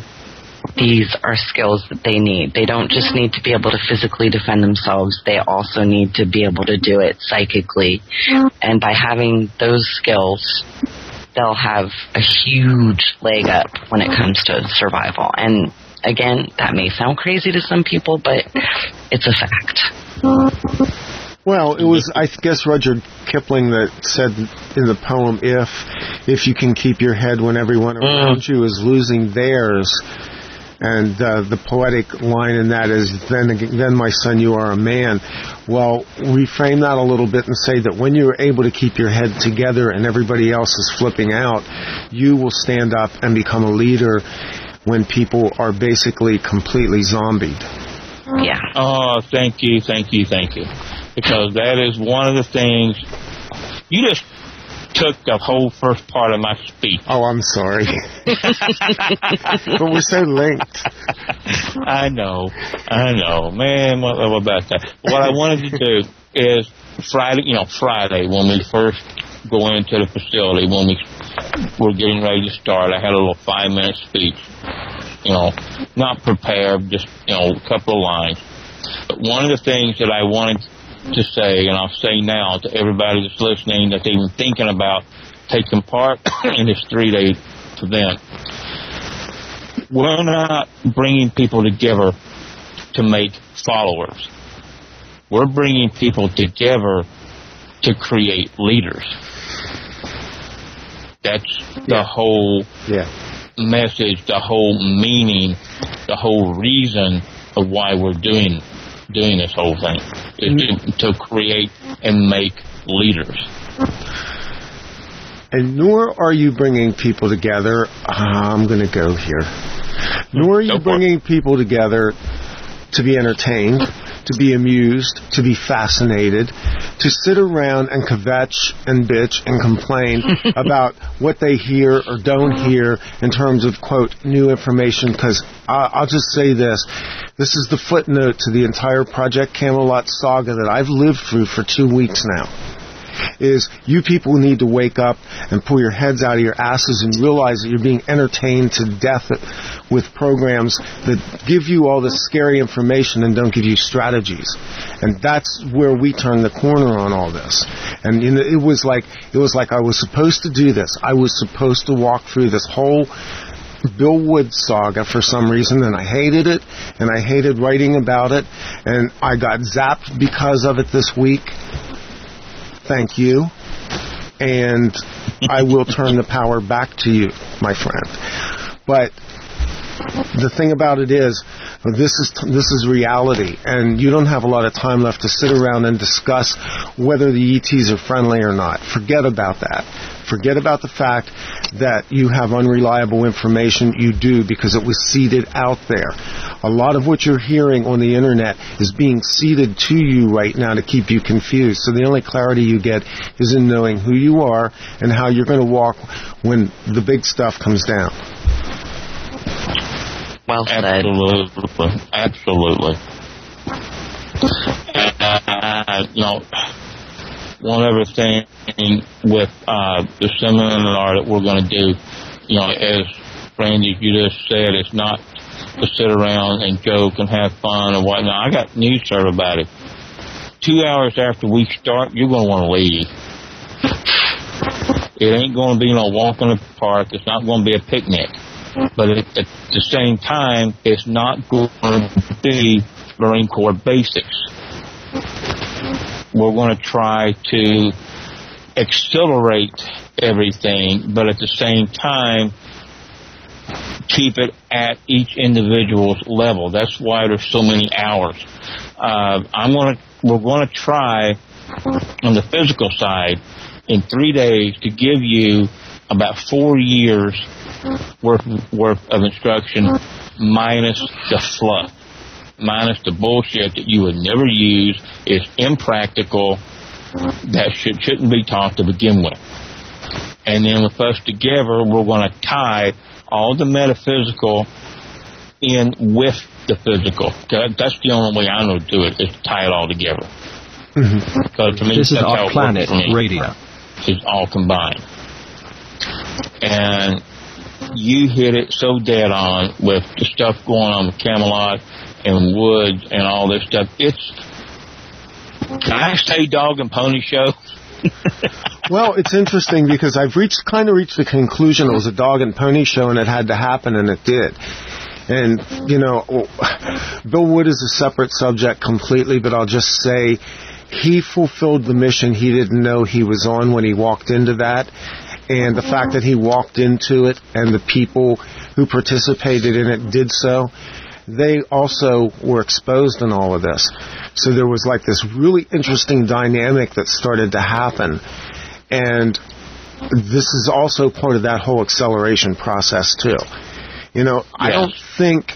these are skills that they need. They don't just need to be able to physically defend themselves. They also need to be able to do it psychically. And by having those skills, they'll have a huge leg up when it comes to survival. And again, that may sound crazy to some people, but it's a fact. Well, it was, I guess, Rudyard Kipling that said in the poem, if you can keep your head when everyone around you is losing theirs. And the poetic line in that is, then my son, you are a man. Well, reframe that a little bit and say that when you're able to keep your head together and everybody else is flipping out, you will stand up and become a leader when people are basically completely zombied. Yeah. Oh, thank you. Because that is one of the things. You just took the whole first part of my speech. Oh, I'm sorry. But we're so linked. I know. Man, what about that? What I wanted to do is Friday, when we first go into the facility, when we were getting ready to start, I had a little 5-minute speech. Not prepared, just, a couple of lines. But one of the things that I wanted to say, and I'll say now to everybody that's listening, that's even thinking about taking part in this 3-day event, we're not bringing people together to make followers. We're bringing people together to create leaders. That's the whole message, the whole meaning, the whole reason of why we're doing this whole thing, is to create and make leaders. And nor are you bringing people together, I'm going to go here, nor are you bringing people together to be entertained, to be amused, to be fascinated, to sit around and kvetch and bitch and complain about what they hear or don't hear in terms of, quote, new information, because I'll just say this. This is the footnote to the entire Project Camelot saga that I've lived through for 2 weeks now. Is you people need to wake up and pull your heads out of your asses and realize that you're being entertained to death with programs that give you all this scary information and don't give you strategies. And that's where we turn the corner on all this. And it was like I was supposed to do this. I was supposed to walk through this whole Bill Wood saga for some reason, and I hated it, and I hated writing about it, and I got zapped because of it this week. Thank you. And I will turn the power back to you, my friend. But the thing about it is, this is reality, and you don't have a lot of time left to sit around and discuss whether the ETs are friendly or not. Forget about that. Forget about the fact that you have unreliable information. You do, because it was seeded out there. A lot of what you're hearing on the internet is being seeded to you right now to keep you confused. So the only clarity you get is in knowing who you are and how you're going to walk when the big stuff comes down. Well said. Absolutely. One other thing with the seminar that we're going to do, as Randy, you just said, it's not to sit around and joke and have fun and whatnot. I got news for everybody. 2 hours after we start, you're going to want to leave. It ain't going to be no walk in the park. It's not going to be a picnic. But at the same time, it's not going to be Marine Corps basics. We're going to try to accelerate everything, but at the same time, keep it at each individual's level. That's why there's so many hours. We're going to try on the physical side in 3 days to give you about 4 years worth of instruction, minus the fluff, minus the bullshit that you would never use, is impractical, that shouldn't be taught to begin with. And then with us together, we're going to tie all the metaphysical in with the physical. That's the only way I know to do it, is to tie it all together. Because to me, this is our planet radio. It's all combined. And you hit it so dead on with the stuff going on with Camelot and Woods and all this stuff. Can I say dog and pony show? Well, it's interesting because I've kind of reached the conclusion it was a dog and pony show and it had to happen, and it did. And, Bill Wood is a separate subject completely, but I'll just say he fulfilled the mission he didn't know he was on when he walked into that. And the fact that he walked into it and the people who participated in it did so, they also were exposed in all of this. So there was like this really interesting dynamic that started to happen. And this is also part of that whole acceleration process too. I don't think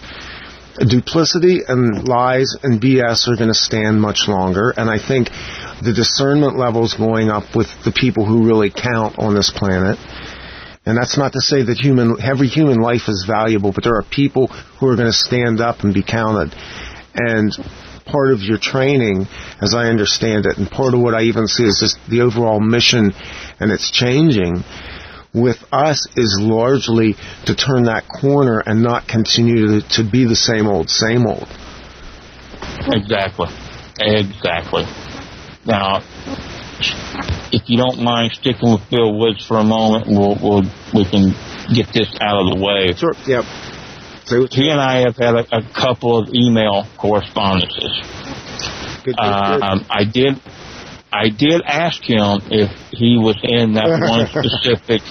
duplicity and lies and BS are going to stand much longer. And I think the discernment level's going up with the people who really count on this planet. And that's not to say that every human life is valuable, but there are people who are going to stand up and be counted. And part of your training, as I understand it, and part of what I even see is just the overall mission, and it's changing, with us is largely to turn that corner and not continue to be the same old. Exactly. Now, if you don't mind sticking with Bill Woods for a moment, we can get this out of the way. Sure. Yep. He and I have had a couple of email correspondences. Good. I did ask him if he was in that one specific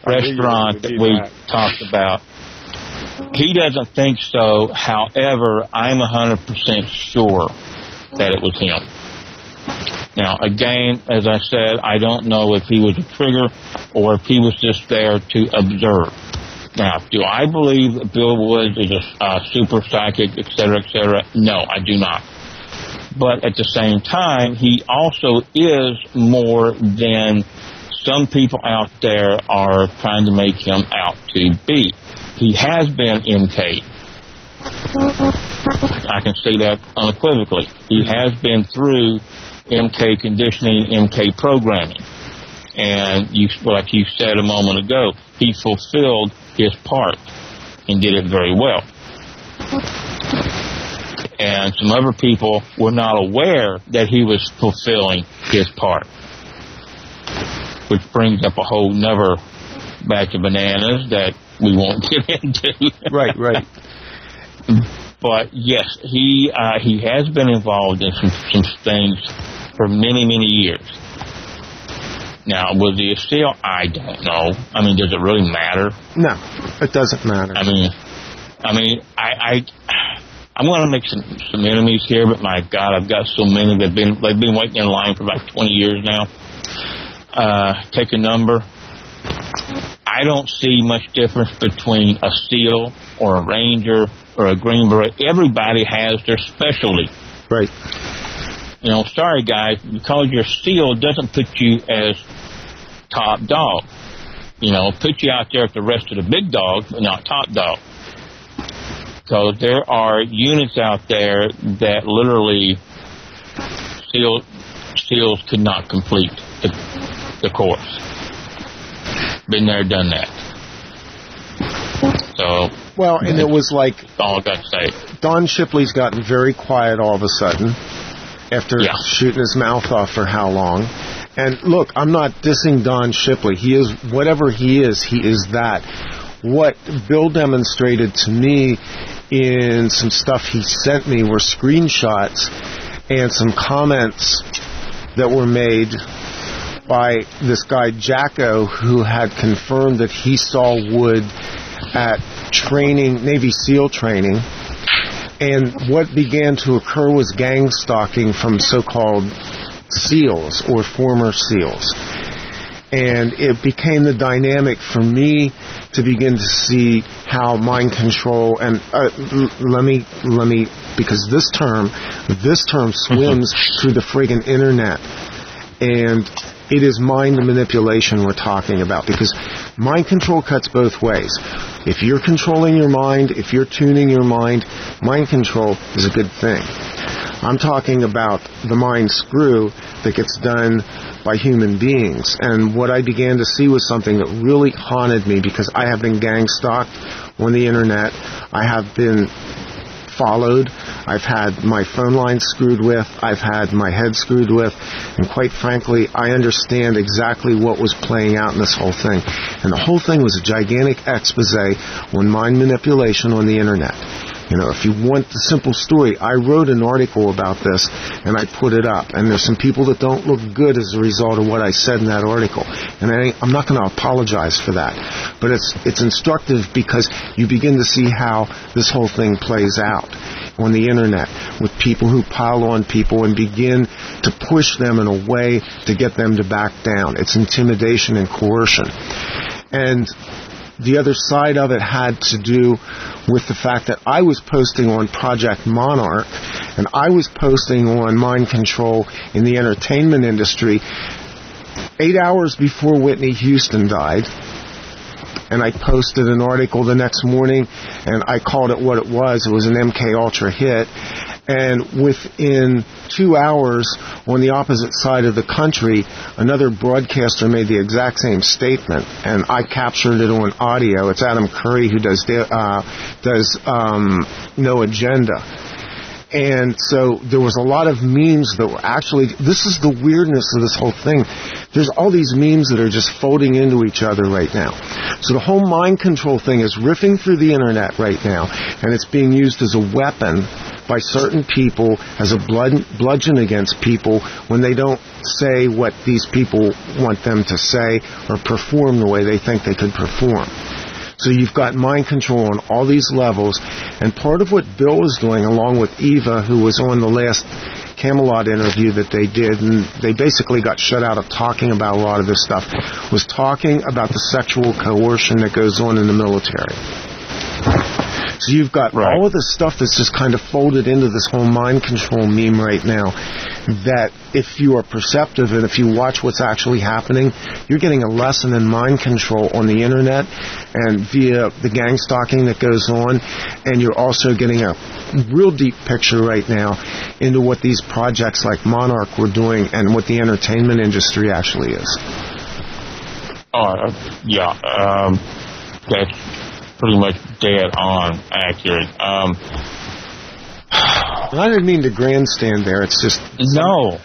restaurant that we talked about. He doesn't think so. However, I'm 100% sure that it was him. Now, again, as I said, I don't know if he was a trigger or if he was just there to observe. Now, do I believe that Bill Woods is a super psychic, et cetera, et cetera? No, I do not. But at the same time, he also is more than some people out there are trying to make him out to be. He has been MK. I can say that unequivocally. He has been through MK conditioning, MK programming. And like you said a moment ago, he fulfilled his part and did it very well. And some other people were not aware that he was fulfilling his part, which brings up a whole nother batch of bananas that we won't get into. Right. But yes, he has been involved in some things for many, many years. Now, was he a SEAL? I don't know. I mean, does it really matter? No, it doesn't matter. I mean, I'm going to make some enemies here, but my God, I've got so many. They've been waiting in line for about 20 years now. Take a number. I don't see much difference between a SEAL or a Ranger or a Green Beret. Everybody has their specialty. Right. Sorry guys, because you're SEAL doesn't put you as top dog. Put you out there with the rest of the big dogs, but not top dog. Because there are units out there that literally SEALs could not complete the course. Been there, done that. So. Well, and it was like. All I got to say. Don Shipley's gotten very quiet all of a sudden after shooting his mouth off for how long. And look, I'm not dissing Don Shipley. He is whatever he is that. What Bill demonstrated to me in some stuff he sent me were screenshots and some comments that were made by this guy Jacko, who had confirmed that he saw Wood at training, Navy SEAL training, and what began to occur was gang-stalking from so-called SEALs or former SEALs. And it became the dynamic for me to begin to see how mind control, and let me, because this term swims through the friggin' internet, and it is mind manipulation we're talking about, because mind control cuts both ways. If you're controlling your mind, if you're tuning your mind control is a good thing. I'm talking about the mind screw that gets done by human beings. And what I began to see was something that really haunted me, because I have been gang-stalked on the internet. I have been followed. I've had my phone line screwed with. I've had my head screwed with. And quite frankly, I understand exactly what was playing out in this whole thing. And the whole thing was a gigantic expose on mind manipulation on the internet. You know, if you want the simple story, I wrote an article about this, and I put it up. And there's some people that don't look good as a result of what I said in that article. And I'm not going to apologize for that. But it's instructive, because you begin to see how this whole thing plays out on the internet, with people who pile on people and begin to push them in a way to get them to back down. It's intimidation and coercion. And the other side of it had to do with the fact that I was posting on Project Monarch, and I was posting on mind control in the entertainment industry 8 hours before Whitney Houston died. And I posted an article the next morning, and I called it what it was. It was an MKUltra hit. And within 2 hours, on the opposite side of the country, another broadcaster made the exact same statement, and I captured it on audio. It's Adam Curry, who does No Agenda. And so there was a lot of memes that were actually, this is the weirdness of this whole thing. There's all these memes that are just folding into each other right now. So the whole mind control thing is riffing through the internet right now, and it's being used as a weapon by certain people, as a bludgeon against people when they don't say what these people want them to say or perform the way they think they could perform. So you've got mind control on all these levels, and part of what Bill was doing, along with Eva, who was on the last Camelot interview that they did, and they basically got shut out of talking about a lot of this stuff, was talking about the sexual coercion that goes on in the military. So you've got all of this stuff that's just kind of folded into this whole mind control meme right now, that if you are perceptive and if you watch what's actually happening, you're getting a lesson in mind control on the internet and via the gang stalking that goes on, and you're also getting a real deep picture right now into what these projects like Monarch were doing and what the entertainment industry actually is. That's pretty much dead on accurate. I didn't mean to grandstand there. It's just no,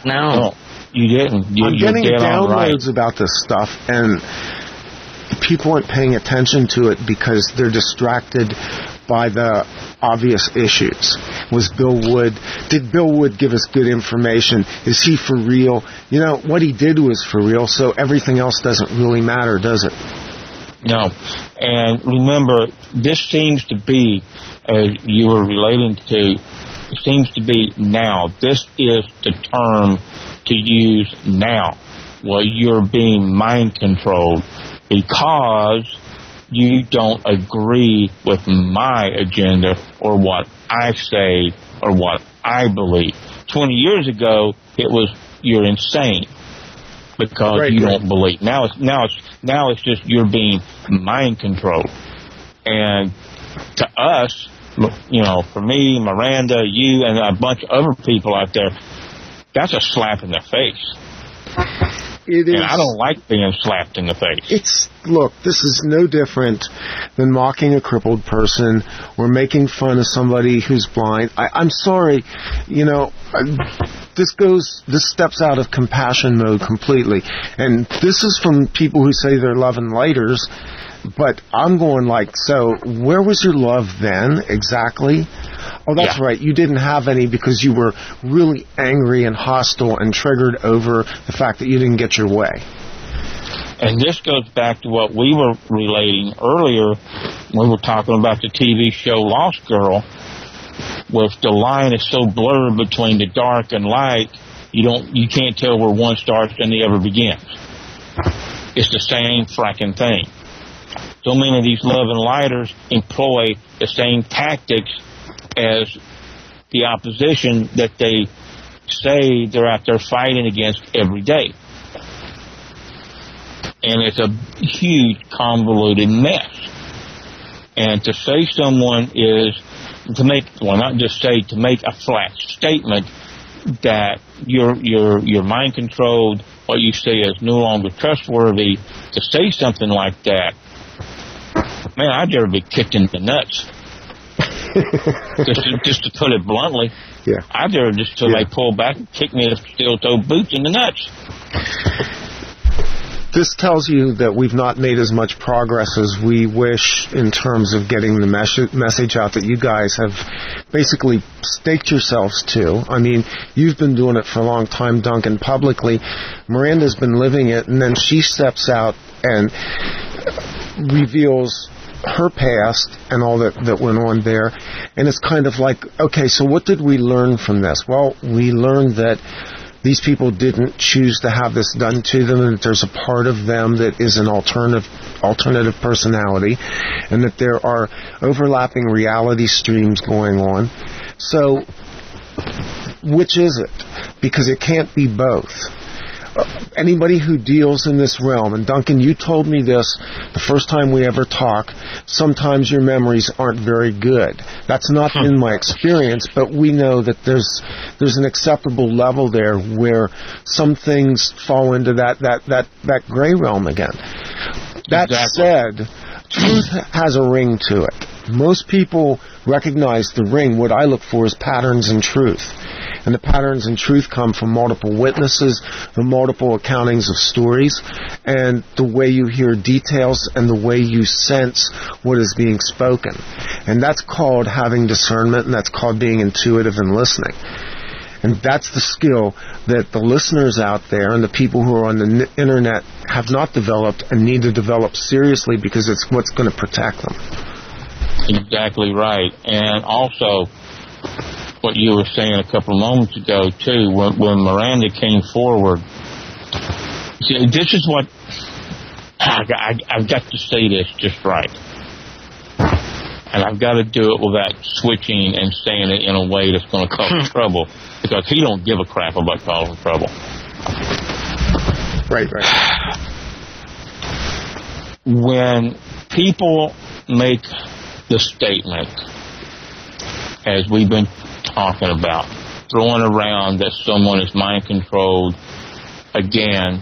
you didn't. I'm getting downloads right about this stuff, and people aren't paying attention to it because they're distracted by the obvious issues. Did Bill Wood give us good information? Is he for real? You know, what he did was for real, so everything else doesn't really matter, does it? No. And remember, this seems to be, as you were relating to, it seems to be now. This is the term to use now. Well, you're being mind controlled because you don't agree with my agenda or what I say or what I believe. 20 years ago, it was, you're insane because you don't believe. Now it's just you're being mind controlled. And to us, you know, for me, Miranda, you, and a bunch of other people out there, that's a slap in the face. It is, and I don't like being slapped in the face. Look, this is no different than mocking a crippled person or making fun of somebody who's blind. I'm sorry, you know, this steps out of compassion mode completely. And this is from people who say they're love and lighters, but I'm going like, so where was your love then exactly? Oh, that's right. You didn't have any because you were really angry and hostile and triggered over the fact that you didn't get your way. And this goes back to what we were relating earlier. We were talking about the TV show Lost Girl, with the line is so blurred between the dark and light, you can't tell where one starts and the other begins. It's the same fracking thing. So many of these love and lighters employ the same tactics as the opposition that they say they're out there fighting against every day. And it's a huge, convoluted mess. And to say someone is, to make, well, not just say, to make a flat statement that you're mind controlled, what you say is no longer trustworthy, to say something like that, man, I'd ever be kicked in the nuts. just to put it bluntly. Yeah. I'd ever just till they pull back and kick me with steel-toe boots in the nuts. This tells you that we've not made as much progress as we wish in terms of getting the message out that you guys have basically staked yourselves to. I mean, you've been doing it for a long time, Duncan, publicly. Miranda's been living it, and then she steps out and reveals her past and all that went on there. And it's kind of like, okay, so what did we learn from this? Well, we learned that these people didn't choose to have this done to them, and that there's a part of them that is an alternative personality, and that there are overlapping reality streams going on. So, which is it? Because it can't be both. Anybody who deals in this realm, and Duncan, you told me this the first time we ever talked, sometimes your memories aren't very good. That's not been my experience, but we know that there's an acceptable level there where some things fall into that gray realm again. That said, truth has a ring to it. Most people recognize the ring. What I look for is patterns in truth. And the patterns in truth come from multiple witnesses, the multiple accountings of stories, and the way you hear details and the way you sense what is being spoken. And that's called having discernment, and that's called being intuitive and listening. And that's the skill that the listeners out there and the people who are on the internet have not developed and need to develop seriously, because it's what's going to protect them. Exactly right. And also, what you were saying a couple of moments ago, too, when Miranda came forward, see, this is what, I've got to say this just right. And I've got to do it without switching and saying it in a way that's going to cause trouble, because he don't give a crap about causing trouble. Right. When people make the statement, as we've been talking about, throwing around that someone is mind controlled again,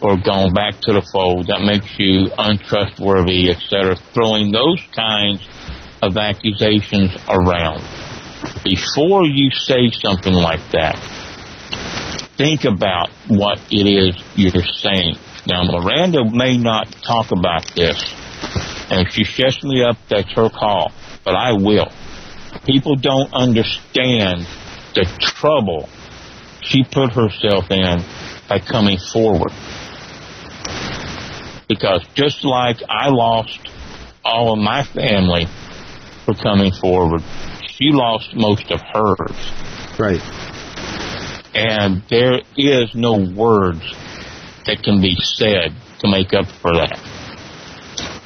or going back to the fold, that makes you untrustworthy, etc., throwing those kinds of accusations around. Before you say something like that, think about what it is you're saying. Now, Miranda may not talk about this, and if she shuts me up, that's her call, but I will. People don't understand the trouble she put herself in by coming forward. Because just like I lost all of my family for coming forward, she lost most of hers. Right. And there is no words that can be said to make up for that.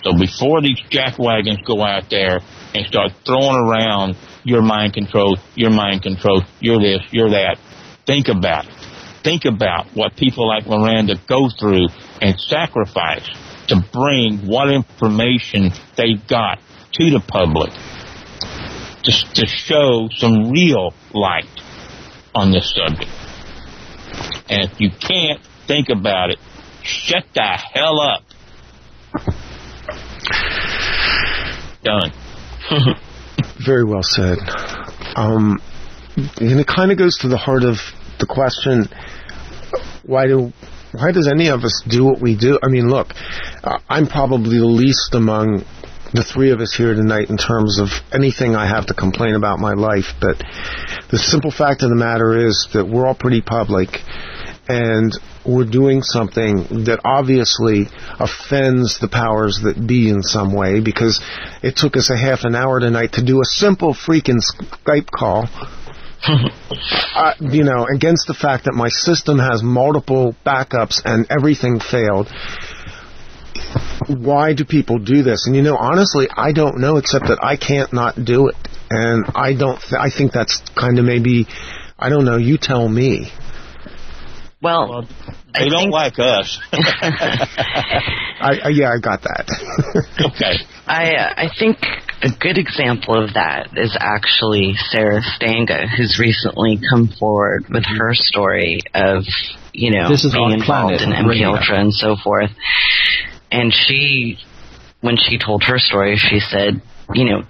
So before these jackwagons go out there and start throwing around your mind control, you're this, you're that, think about it. Think about what people like Miranda go through and sacrifice to bring what information they got to the public, to show some real light on this subject. And if you can't think about it, shut the hell up. Done. Very well said. And it kind of goes to the heart of the question, why does any of us do what we do? I mean, look, I'm probably the least among the three of us here tonight in terms of anything I have to complain about my life, but the simple fact of the matter is that we're all pretty public, and we're doing something that obviously offends the powers that be in some way, because it took us a half an hour tonight to do a simple freaking Skype call against the fact that my system has multiple backups and everything failed. Why do people do this? And honestly, I don't know, except that I can't not do it. And I think that's kind of maybe, I don't know, you tell me. Well, they don't like us. I got that. Okay. I think a good example of that is actually Sarah Stanga, who's recently come forward with her story of, this is being involved in MKUltra and so forth. And when she told her story, she said,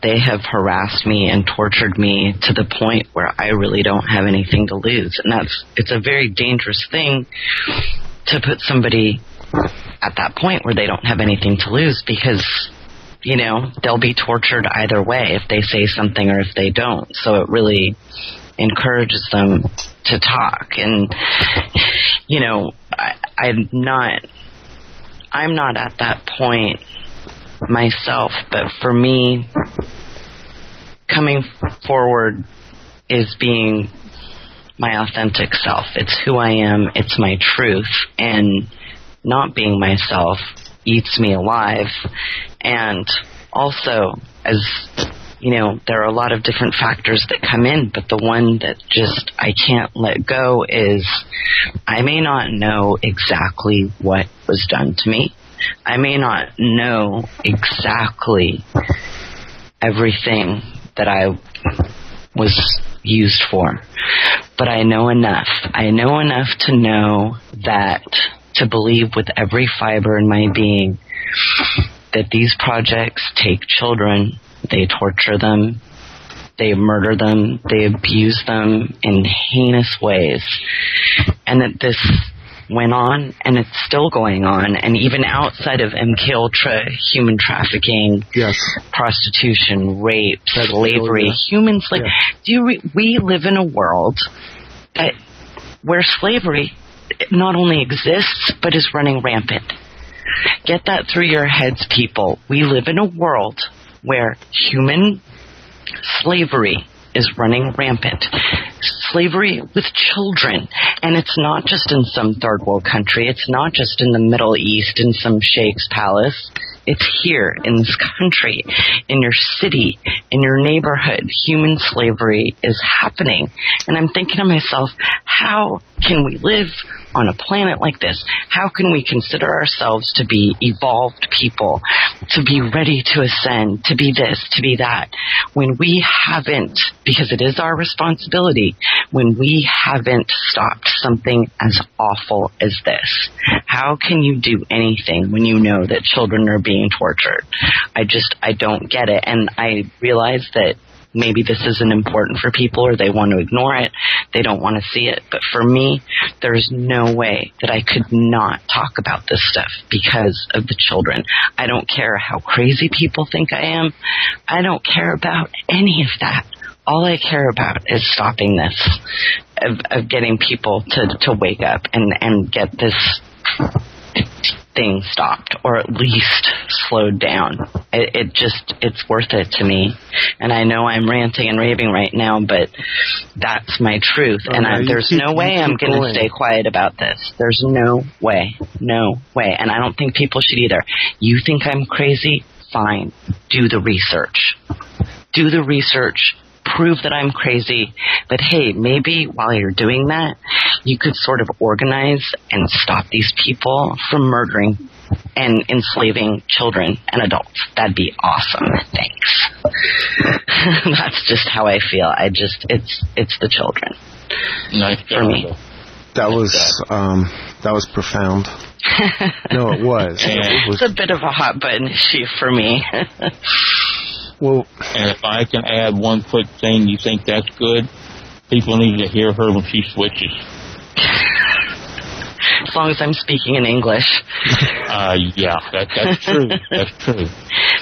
they have harassed me and tortured me to the point where I really don't have anything to lose. And it's a very dangerous thing to put somebody at that point where they don't have anything to lose, because, they'll be tortured either way if they say something or if they don't. So it really encourages them to talk. And, I'm not at that point myself, but for me, coming forward is being my authentic self. It's who I am, it's my truth, and not being myself eats me alive. And also, as there are a lot of different factors that come in, but the one that just I can't let go is I may not know exactly what was done to me. I may not know exactly everything that I was used for, but I know enough. I know enough to know that, to believe with every fiber in my being, that these projects take children, they torture them, they murder them, they abuse them in heinous ways, and that this went on, and it's still going on, and even outside of MKUltra, human trafficking, yes, prostitution, rape, slavery, human slavery. Yeah. We live in a world where slavery not only exists, but is running rampant. Get that through your heads, people. We live in a world where human slavery is running rampant. Slavery with children. And it's not just in some third world country. It's not just in the Middle East in some sheikh's palace. It's here in this country, in your city, in your neighborhood. Human slavery is happening. And I'm thinking to myself, how can we live on a planet like this? How can we consider ourselves to be evolved people, to be ready to ascend, to be this, to be that, when we haven't, because it is our responsibility, when we haven't stopped something as awful as this? How can you do anything when you know that children are being tortured? I don't get it. And I realize that maybe this isn't important for people, or they want to ignore it. They don't want to see it. But for me, there's no way that I could not talk about this stuff because of the children. I don't care how crazy people think I am. I don't care about any of that. All I care about is stopping this, of getting people to wake up and get this thing stopped, or at least slowed down. It's worth it to me. And I know I'm ranting and raving right now, but that's my truth. And there's no way I'm going to stay quiet about this. There's no way. No way. And I don't think people should either. You think I'm crazy? Fine. Do the research. Do the research. Prove that I'm crazy. But hey, maybe while you're doing that, you could sort of organize and stop these people from murdering and enslaving children and adults. That'd be awesome. Thanks. That's just how I feel. It's the children. Nice for me. That was profound. No, it was. It's a bit of a hot button issue for me. Well, and if I can add one quick thing, you think that's good? People need to hear her when she switches. As long as I'm speaking in English. Yeah, that's true. That's true.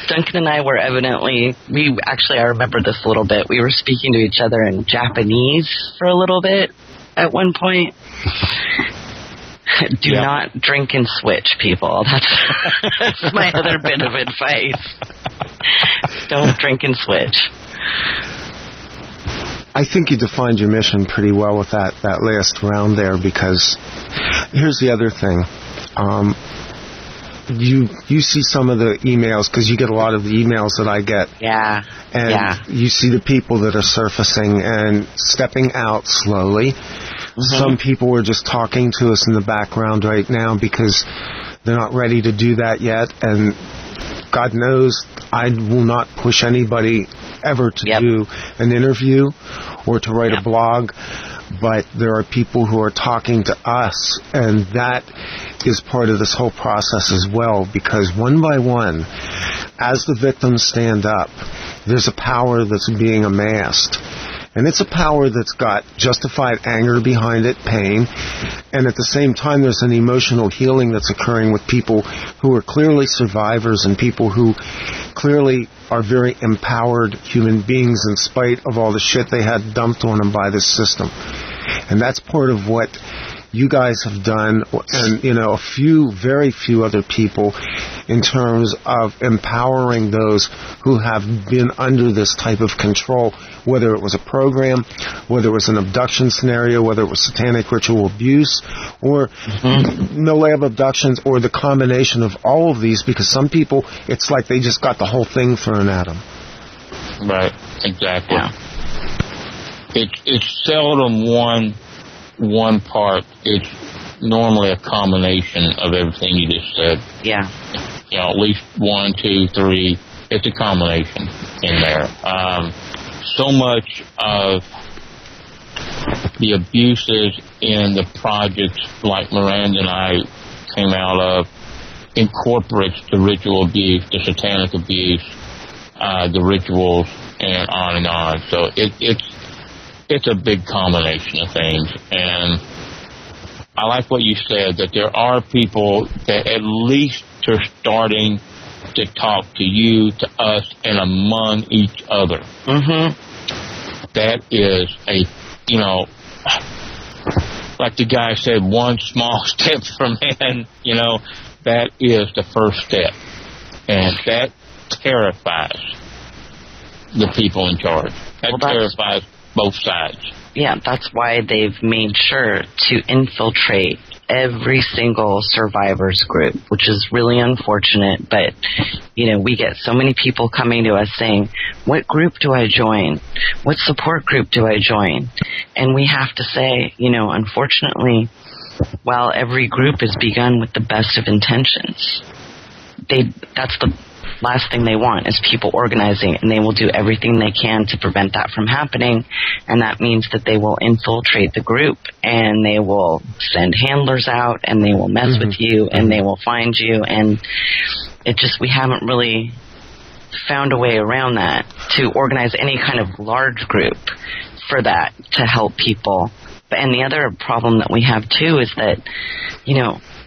Duncan and I were I remember this a little bit. We were speaking to each other in Japanese for a little bit at one point. Do not drink and switch, people. That's my other bit of advice. Don't drink and switch. I think you defined your mission pretty well with that last round there, because here's the other thing. You see some of the emails, because you get a lot of the emails that I get. Yeah. And you see the people that are surfacing and stepping out slowly. Mm-hmm. Some people are just talking to us in the background right now because they're not ready to do that yet. And God knows I will not push anybody ever to do an interview or to write a blog. But there are people who are talking to us, and that is part of this whole process as well, because one by one, as the victims stand up, there's a power that's being amassed. And it's a power that's got justified anger behind it, pain, and at the same time there's an emotional healing that's occurring with people who are clearly survivors and people who clearly are very empowered human beings in spite of all the shit they had dumped on them by this system. And that's part of what you guys have done, and very few other people, in terms of empowering those who have been under this type of control, whether it was a program, whether it was an abduction scenario, whether it was satanic ritual abuse, or no lab abductions, or the combination of all of these, because some people, it's like they just got the whole thing thrown at them. Right, exactly. Yeah. It's seldom one part. It's normally a combination of everything you just said. Yeah. At least 1, 2, 3. It's a combination in there. So much of the abuses in the projects like Miranda and I came out of incorporates the ritual abuse, the satanic abuse, the rituals, and on and on. So it's a big combination of things. And I like what you said, that there are people that at least are starting to talk to you, to us, and among each other. That is like the guy said, one small step for man, that is the first step. And that terrifies the people in charge. That terrifies both sides. Yeah, that's why they've made sure to infiltrate every single survivors group, which is really unfortunate. But, we get so many people coming to us saying, what group do I join? What support group do I join? And we have to say, unfortunately, while every group is begun with the best of intentions, that's the last thing they want is people organizing, and they will do everything they can to prevent that from happening. And that means that they will infiltrate the group, and they will send handlers out, and they will mess with you, and they will find you. And we haven't really found a way around that to organize any kind of large group for that to help people. And the other problem that we have too is that,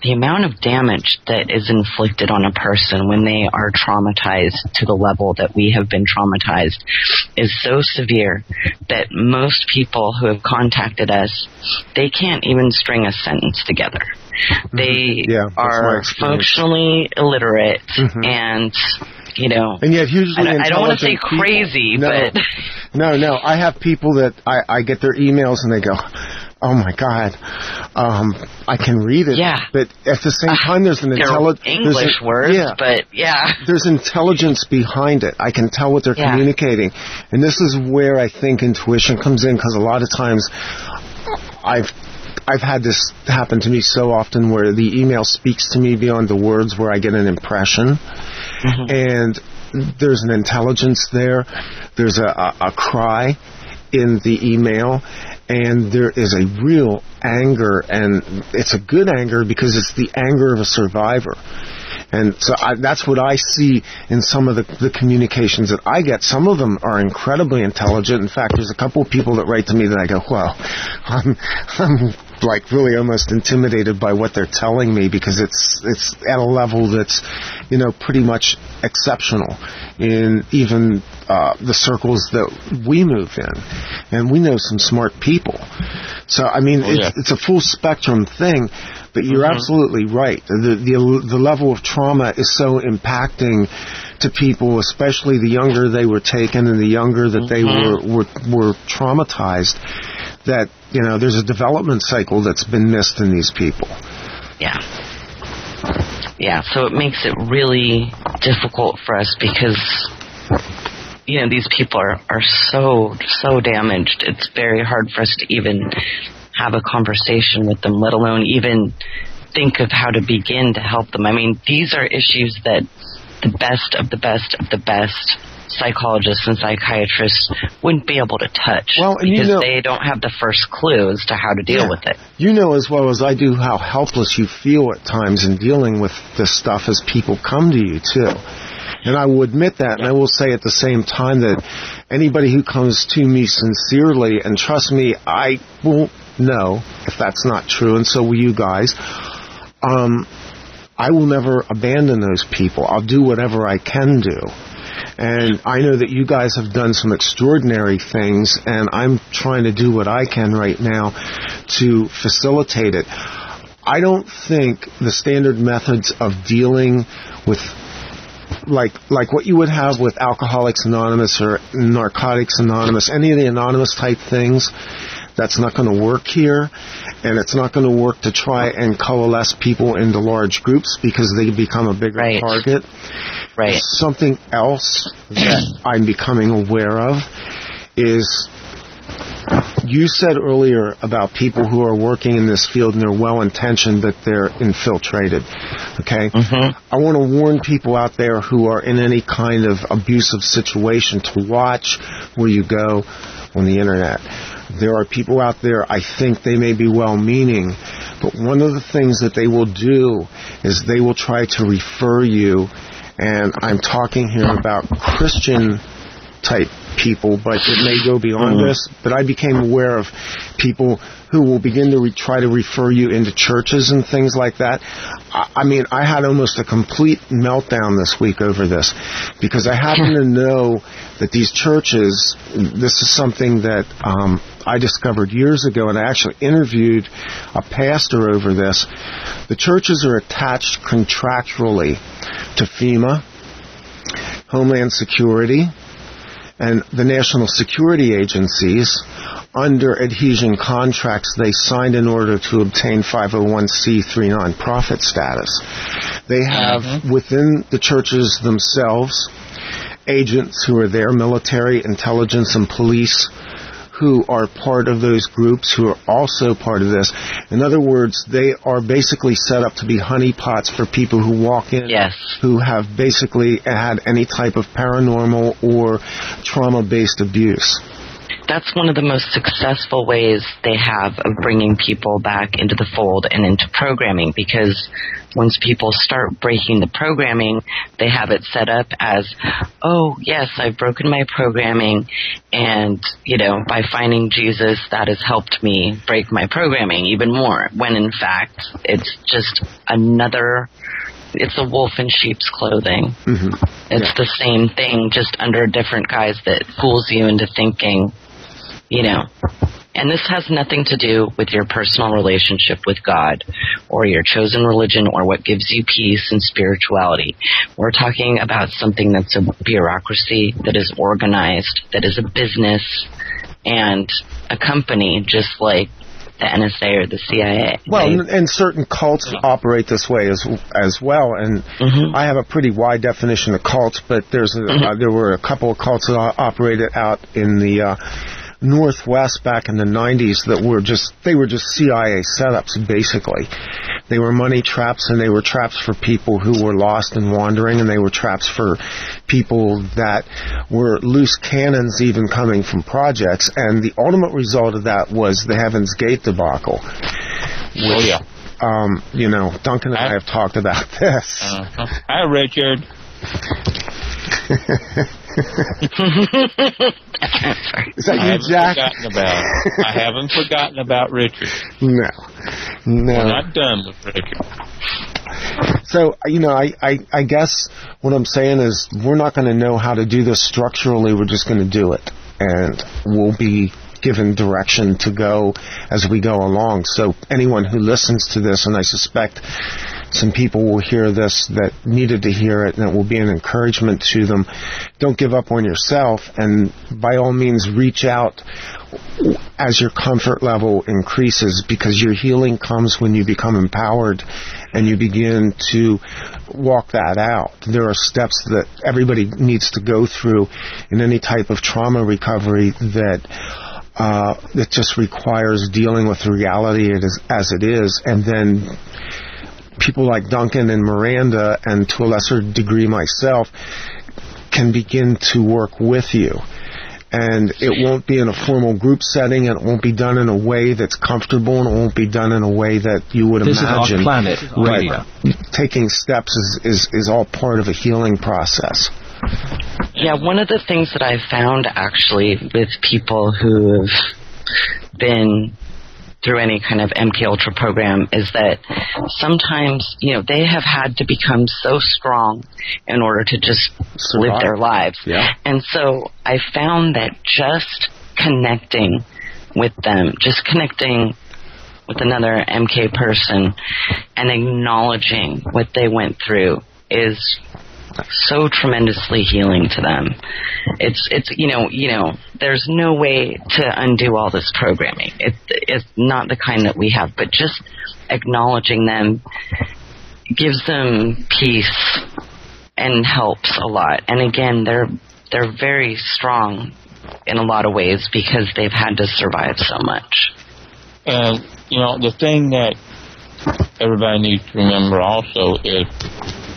the amount of damage that is inflicted on a person when they are traumatized to the level that we have been traumatized is so severe that most people who have contacted us, they can't even string a sentence together. They are functionally illiterate and, and yet usually I don't want to say crazy, but... No, I have people that I get their emails and they go, oh my God, I can read it. Yeah. But at the same time, there's an English words, but there's intelligence behind it. I can tell what they're communicating. And this is where I think intuition comes in, because a lot of times I've had this happen to me so often where the email speaks to me beyond the words, where I get an impression. And there's an intelligence there. There's a cry in the email, and there is a real anger, and it's a good anger because it's the anger of a survivor. And so that's what I see in some of the communications that I get. Some of them are incredibly intelligent. In fact, there's a couple of people that write to me that I go, well, I'm like really almost intimidated by what they're telling me, because it's at a level that's, pretty much exceptional in even the circles that we move in. And we know some smart people. So, I mean, it's a full spectrum thing. But you're absolutely right. The level of trauma is so impacting to people, especially the younger they were taken and the younger that they were traumatized, that, there's a development cycle that's been missed in these people. Yeah. Yeah, so it makes it really difficult for us because, these people are so damaged. It's very hard for us to even have a conversation with them, let alone even think of how to begin to help them. I mean, these are issues that the best of the best of the best psychologists and psychiatrists wouldn't be able to touch, because they don't have the first clue as to how to deal with it. You know as well as I do how helpless you feel at times in dealing with this stuff as people come to you, too. And I will admit that, and I will say at the same time that anybody who comes to me sincerely, and trust me, I won't know if that's not true, and so will you guys, I will never abandon those people. I'll do whatever I can do. And I know that you guys have done some extraordinary things, and I'm trying to do what I can right now to facilitate it. I don't think the standard methods of dealing with, like what you would have with Alcoholics Anonymous or Narcotics Anonymous, any of the anonymous type things, that's not going to work here. And it's not going to work to try and coalesce people into large groups because they become a bigger target. Right. Something else that I'm becoming aware of is, you said earlier about people who are working in this field and they're well-intentioned, but they're infiltrated. Okay? I want to warn people out there who are in any kind of abusive situation to watch where you go on the internet. There are people out there, I think they may be well-meaning, but one of the things that they will do is they will try to refer you, and I'm talking here about Christian-type people, but it may go beyond this, but I became aware of people who will begin to try to refer you into churches and things like that. I mean, I had almost a complete meltdown this week over this, because I happen to know that these churches, this is something that I discovered years ago, and I actually interviewed a pastor over this. The churches are attached contractually to FEMA, Homeland Security, and the national security agencies under adhesion contracts they signed in order to obtain 501c3 nonprofit status. They have within the churches themselves agents who are there, military, intelligence, and police, who are part of those groups, who are also part of this. In other words, they are basically set up to be honeypots for people who walk in, who have basically had any type of paranormal or trauma-based abuse. That's one of the most successful ways they have of bringing people back into the fold and into programming, because once people start breaking the programming, they have it set up as, oh, yes, I've broken my programming, and, by finding Jesus, that has helped me break my programming even more, when in fact, it's just it's a wolf in sheep's clothing. It's the same thing, just under a different guise that fools you into thinking, And this has nothing to do with your personal relationship with God or your chosen religion or what gives you peace and spirituality. We're talking about something that's a bureaucracy, that is organized, that is a business and a company, just like the NSA or the CIA. Well, and certain cults operate this way as well. And I have a pretty wide definition of cults, but there were a couple of cults that operated out in the Northwest back in the 90s that were just CIA setups, basically. They were money traps, and they were traps for people who were lost and wandering, and they were traps for people that were loose cannons even coming from projects. And the ultimate result of that was the Heaven's Gate debacle. Duncan and I have talked about this. Hi, Richard. Is that you, Jack? I haven't forgotten about Richard. No. We're not done with Richard. So, I guess what I'm saying is we're not going to know how to do this structurally. We're just going to do it. And we'll be given direction to go as we go along. So anyone who listens to this, and I suspect some people will hear this that needed to hear it, and it will be an encouragement to them. Don't give up on yourself, and by all means reach out as your comfort level increases, because your healing comes when you become empowered and you begin to walk that out. There are steps that everybody needs to go through in any type of trauma recovery that just requires dealing with reality as it is, and then people like Duncan and Miranda, and to a lesser degree myself, can begin to work with you. And it won't be in a formal group setting, and it won't be done in a way that's comfortable, and it won't be done in a way that you would imagine. This is our planet radio. Taking steps is all part of a healing process. Yeah, one of the things that I've found actually with people who have been through any kind of MKUltra program is that sometimes, they have had to become so strong in order to just live their lives. Yeah. And so I found that just connecting with them, just connecting with another MK person and acknowledging what they went through is so tremendously healing to them. It's there's no way to undo all this programming. It's not the kind that we have, but just acknowledging them gives them peace and helps a lot. And again, they're very strong in a lot of ways because they've had to survive so much. And the thing that everybody needs to remember also is,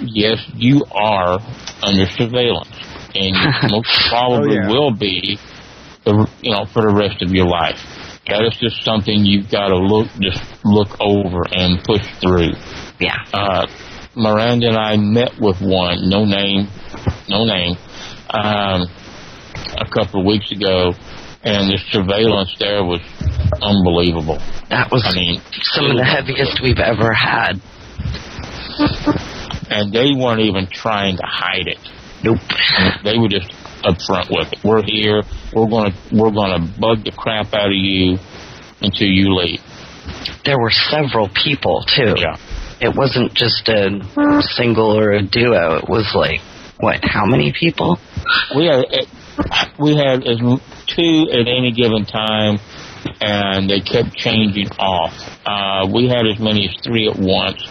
yes, you are under surveillance, and you most probably will be, for the rest of your life. That is just something you've got to look over and push through. Yeah. Miranda and I met with one, no name, a couple of weeks ago, and the surveillance there was unbelievable. That was some of the heaviest we've ever had. And they weren't even trying to hide it. Nope. They were just upfront with it. We're here. We're gonna bug the crap out of you until you leave. There were several people too. Yeah. It wasn't just a single or a duo. It was like, what? How many people? We had as two at any given time, and they kept changing off. We had as many as 3 at once.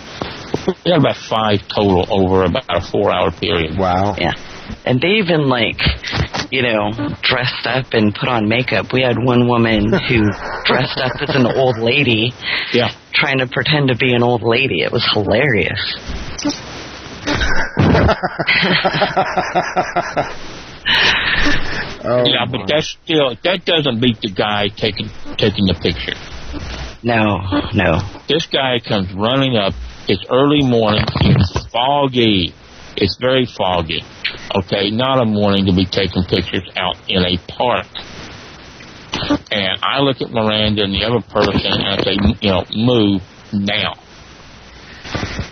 We had about 5 total over about a 4-hour period. Wow. Yeah. And they even, dressed up and put on makeup. We had one woman who dressed up as an old lady, trying to pretend to be an old lady. It was hilarious. But that doesn't beat the guy taking the picture. No. This guy comes running up. It's early morning. It's foggy. It's very foggy. Okay, not a morning to be taking pictures out in a park. And I look at Miranda and the other person and I say, move now.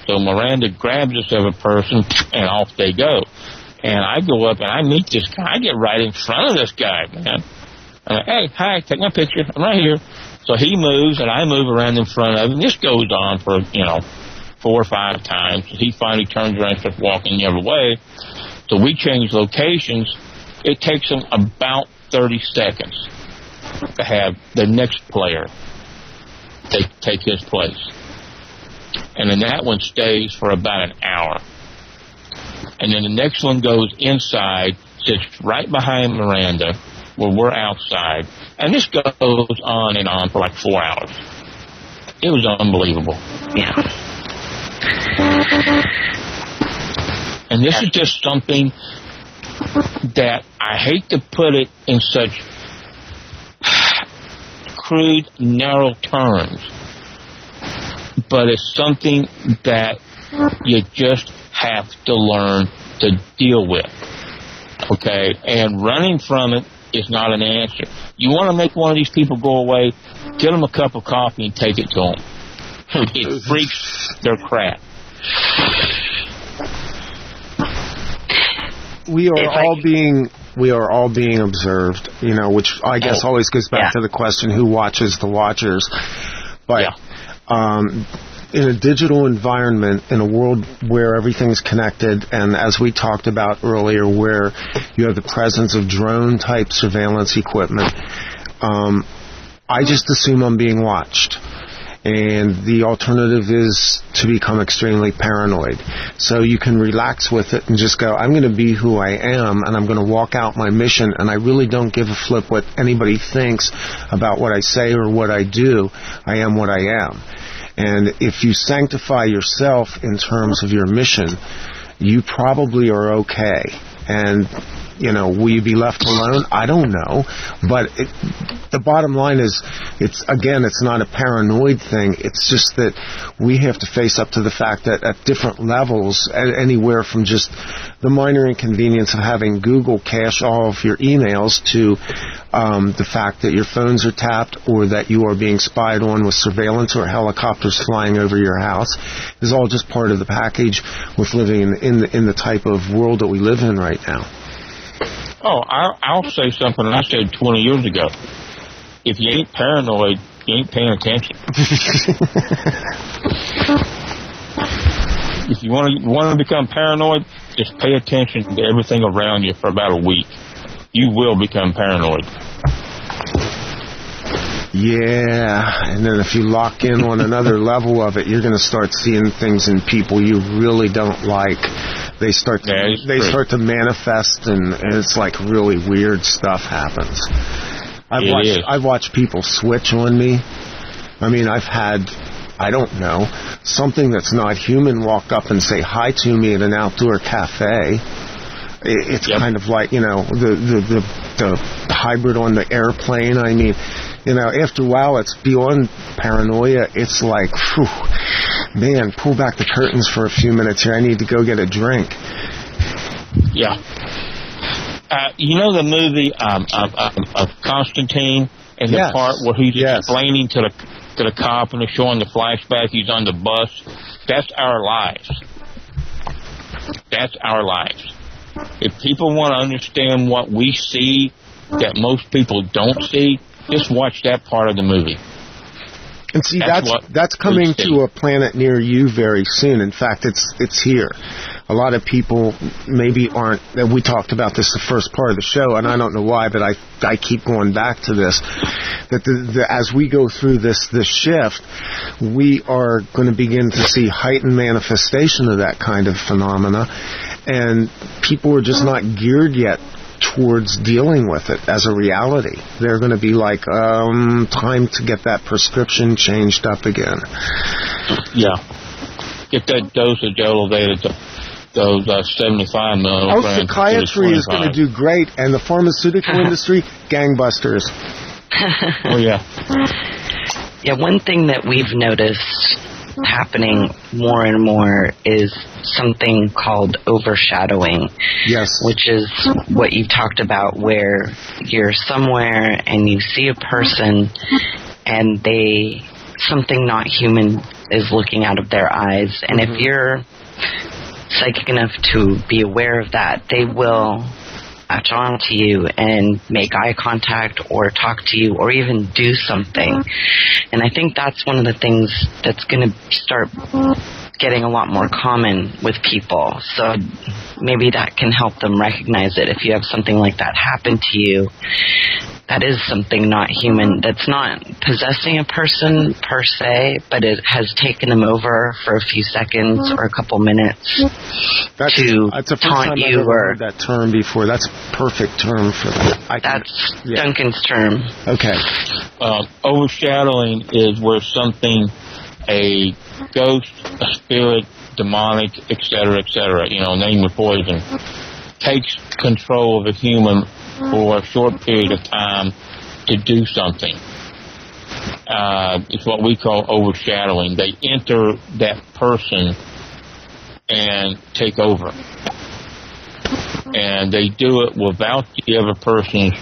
So Miranda grabs this other person and off they go. And I go up and I meet this guy. I get right in front of this guy, man. I'm like, hey, hi, take my picture. I'm right here. So he moves and I move around in front of him. This goes on for, 4 or 5 times. He finally turns around and starts walking the other way. So we change locations. It takes him about 30 seconds to have the next player take his place. And then that one stays for about an hour. And then the next one goes inside, sits right behind Miranda, where we're outside. And this goes on and on for like 4 hours. It was unbelievable. Yeah. And this is just something that I hate to put it in such crude, narrow terms, but it's something that you just have to learn to deal with. Okay? And running from it is not an answer. You want to make one of these people go away, get them a cup of coffee and take it to them. It freaks their crap. We are all being We are all being observed, which I guess always goes back to the question, who watches the watchers? But in a digital environment, in a world where everything's connected, and as we talked about earlier, where you have the presence of drone-type surveillance equipment, I just assume I'm being watched. And the alternative is to become extremely paranoid. So you can relax with it and just go, I'm going to be who I am, and I'm going to walk out my mission, and I really don't give a flip what anybody thinks about what I say or what I do. I am what I am. And if you sanctify yourself in terms of your mission, you probably are okay. And will you be left alone? I don't know. But the bottom line is, it's not a paranoid thing. It's just that we have to face up to the fact that at different levels, anywhere from just the minor inconvenience of having Google cache all of your emails to the fact that your phones are tapped or that you are being spied on with surveillance or helicopters flying over your house, is all just part of the package with living in the type of world that we live in right now. Oh, I'll say something I said 20 years ago. If you ain't paranoid, you ain't paying attention. If you want to become paranoid, just pay attention to everything around you for about a week. You will become paranoid. Yeah, and then if you lock in on another level of it, you're going to start seeing things in people you really don't like. They start to manifest, and it's like really weird stuff happens. I've watched people switch on me. I mean, I've had, I don't know, something that's not human walk up and say hi to me at an outdoor cafe. It's kind of like, the hybrid on the airplane. I mean, after a while, it's beyond paranoia. It's like, whew, man, pull back the curtains for a few minutes here. I need to go get a drink. Yeah. The movie of Constantine, and the part where he's explaining to the cop and they're showing the flashback, he's on the bus. That's our lives. That's our lives. If people want to understand what we see that most people don't see, just watch that part of the movie. And see, that's coming to a planet near you very soon. In fact, it's here. A lot of people maybe aren't. We talked about this the first part of the show, and I don't know why, but I keep going back to this. That as we go through this shift, we are going to begin to see heightened manifestation of that kind of phenomena, and people are just not geared yet towards dealing with it as a reality. They're going to be like, time to get that prescription changed up again. Yeah. Get that dosage elevated to those 75 milligrams. Oh, psychiatry is going to do great, and the pharmaceutical industry, gangbusters. Oh, yeah. Yeah, one thing that we've noticed happening more and more is something called overshadowing. Yes. Which is what you talked about, where you're somewhere and you see a person and something not human is looking out of their eyes. And if you're psychic enough to be aware of that, they will latch on to you and make eye contact or talk to you or even do something. And I think that's one of the things that's going to start getting a lot more common with people. So maybe that can help them recognize it. If you have something like that happen to you, that is something not human. That's not possessing a person per se, but it has taken them over for a few seconds or a couple minutes to taunt you. I've never heard that term before. That's a perfect term for that. That's Duncan's term. Okay. Overshadowing is where something, a ghost, a spirit, demonic, etc., name your poison, takes control of a human for a short period of time to do something. It's what we call overshadowing. They enter that person and take over. And they do it without the other person's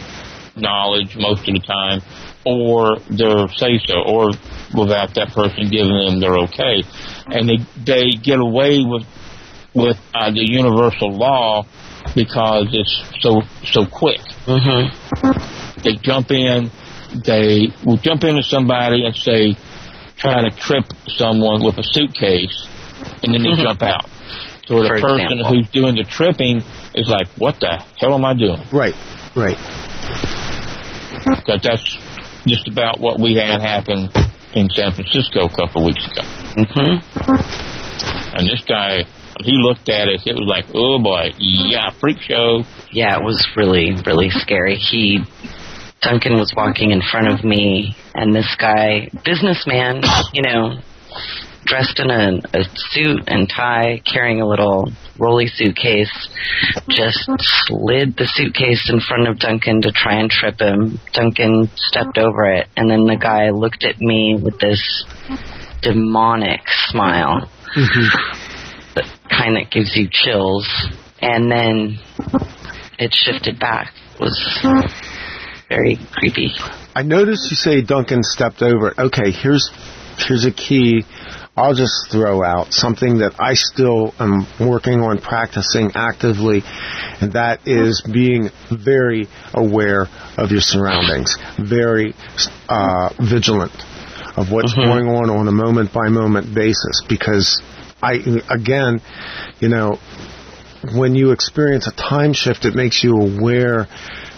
knowledge most of the time, or their say-so, or without that person giving them their okay. And they get away with the universal law because it's so quick. Mm-hmm. They will jump into somebody and say, trying to trip someone with a suitcase, and then they jump out. So the person who's doing the tripping is like, what the hell am I doing? Right. Because that's just about what we had happen in San Francisco a couple of weeks ago. Mm-hmm. And this guy, he looked at us, it was like, oh boy, yeah, freak show. Yeah, it was really, really scary. Duncan was walking in front of me, and this guy, businessman, dressed in a suit and tie, carrying a little rolly suitcase, just slid the suitcase in front of Duncan to try and trip him. Duncan stepped over it, and then the guy looked at me with this demonic smile that kind of gives you chills, and then it shifted back. It was very creepy. I noticed you say Duncan stepped over it. Okay, here's a key I'll just throw out, something that I still am working on practicing actively, and that is being very aware of your surroundings, very vigilant of what's going on a moment-by-moment basis, because when you experience a time shift, it makes you aware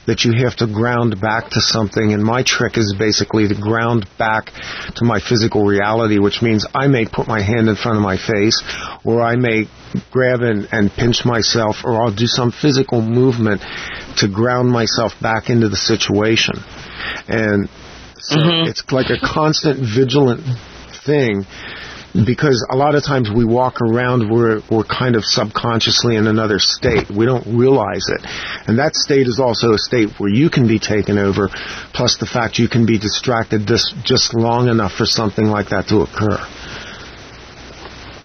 that you have to ground back to something, and my trick is basically to ground back to my physical reality, which means I may put my hand in front of my face, or I may grab and pinch myself, or I'll do some physical movement to ground myself back into the situation. And so it's like a constant vigilant thing, because a lot of times we walk around, we're kind of subconsciously in another state. We don't realize it. And that state is also a state where you can be taken over, plus the fact you can be distracted just long enough for something like that to occur.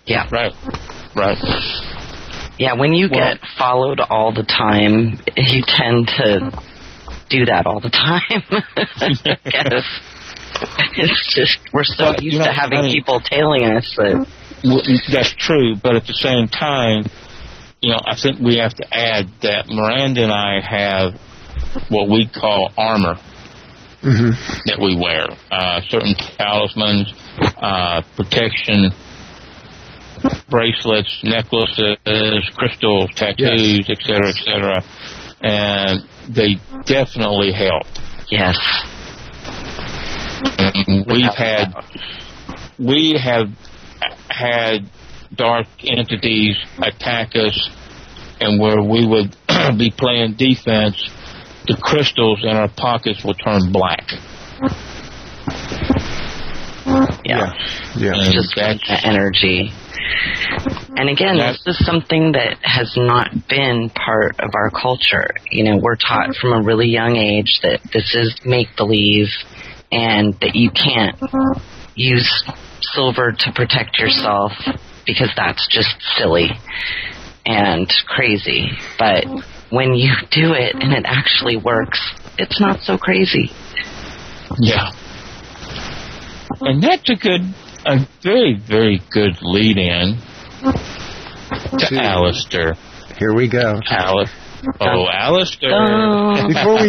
Yeah. Right. Yeah, when you get followed all the time, you tend to do that all the time, I guess. It's just, we're so used to having people tailing us. That's true, but at the same time, I think we have to add that Miranda and I have what we call armor that we wear. Certain talismans, protection, bracelets, necklaces, crystals, tattoos, etc., and they definitely help. Yes. We have had dark entities attack us, and where we would be playing defense, the crystals in our pockets will turn black. Yeah. And just that energy. And again, this is something that has not been part of our culture. We're taught from a really young age that this is make-believe, and that you can't use silver to protect yourself because that's just silly and crazy. But when you do it and it actually works, it's not so crazy. Yeah. And that's a very, very good lead-in to Alistair. Here we go. Alistair. Before we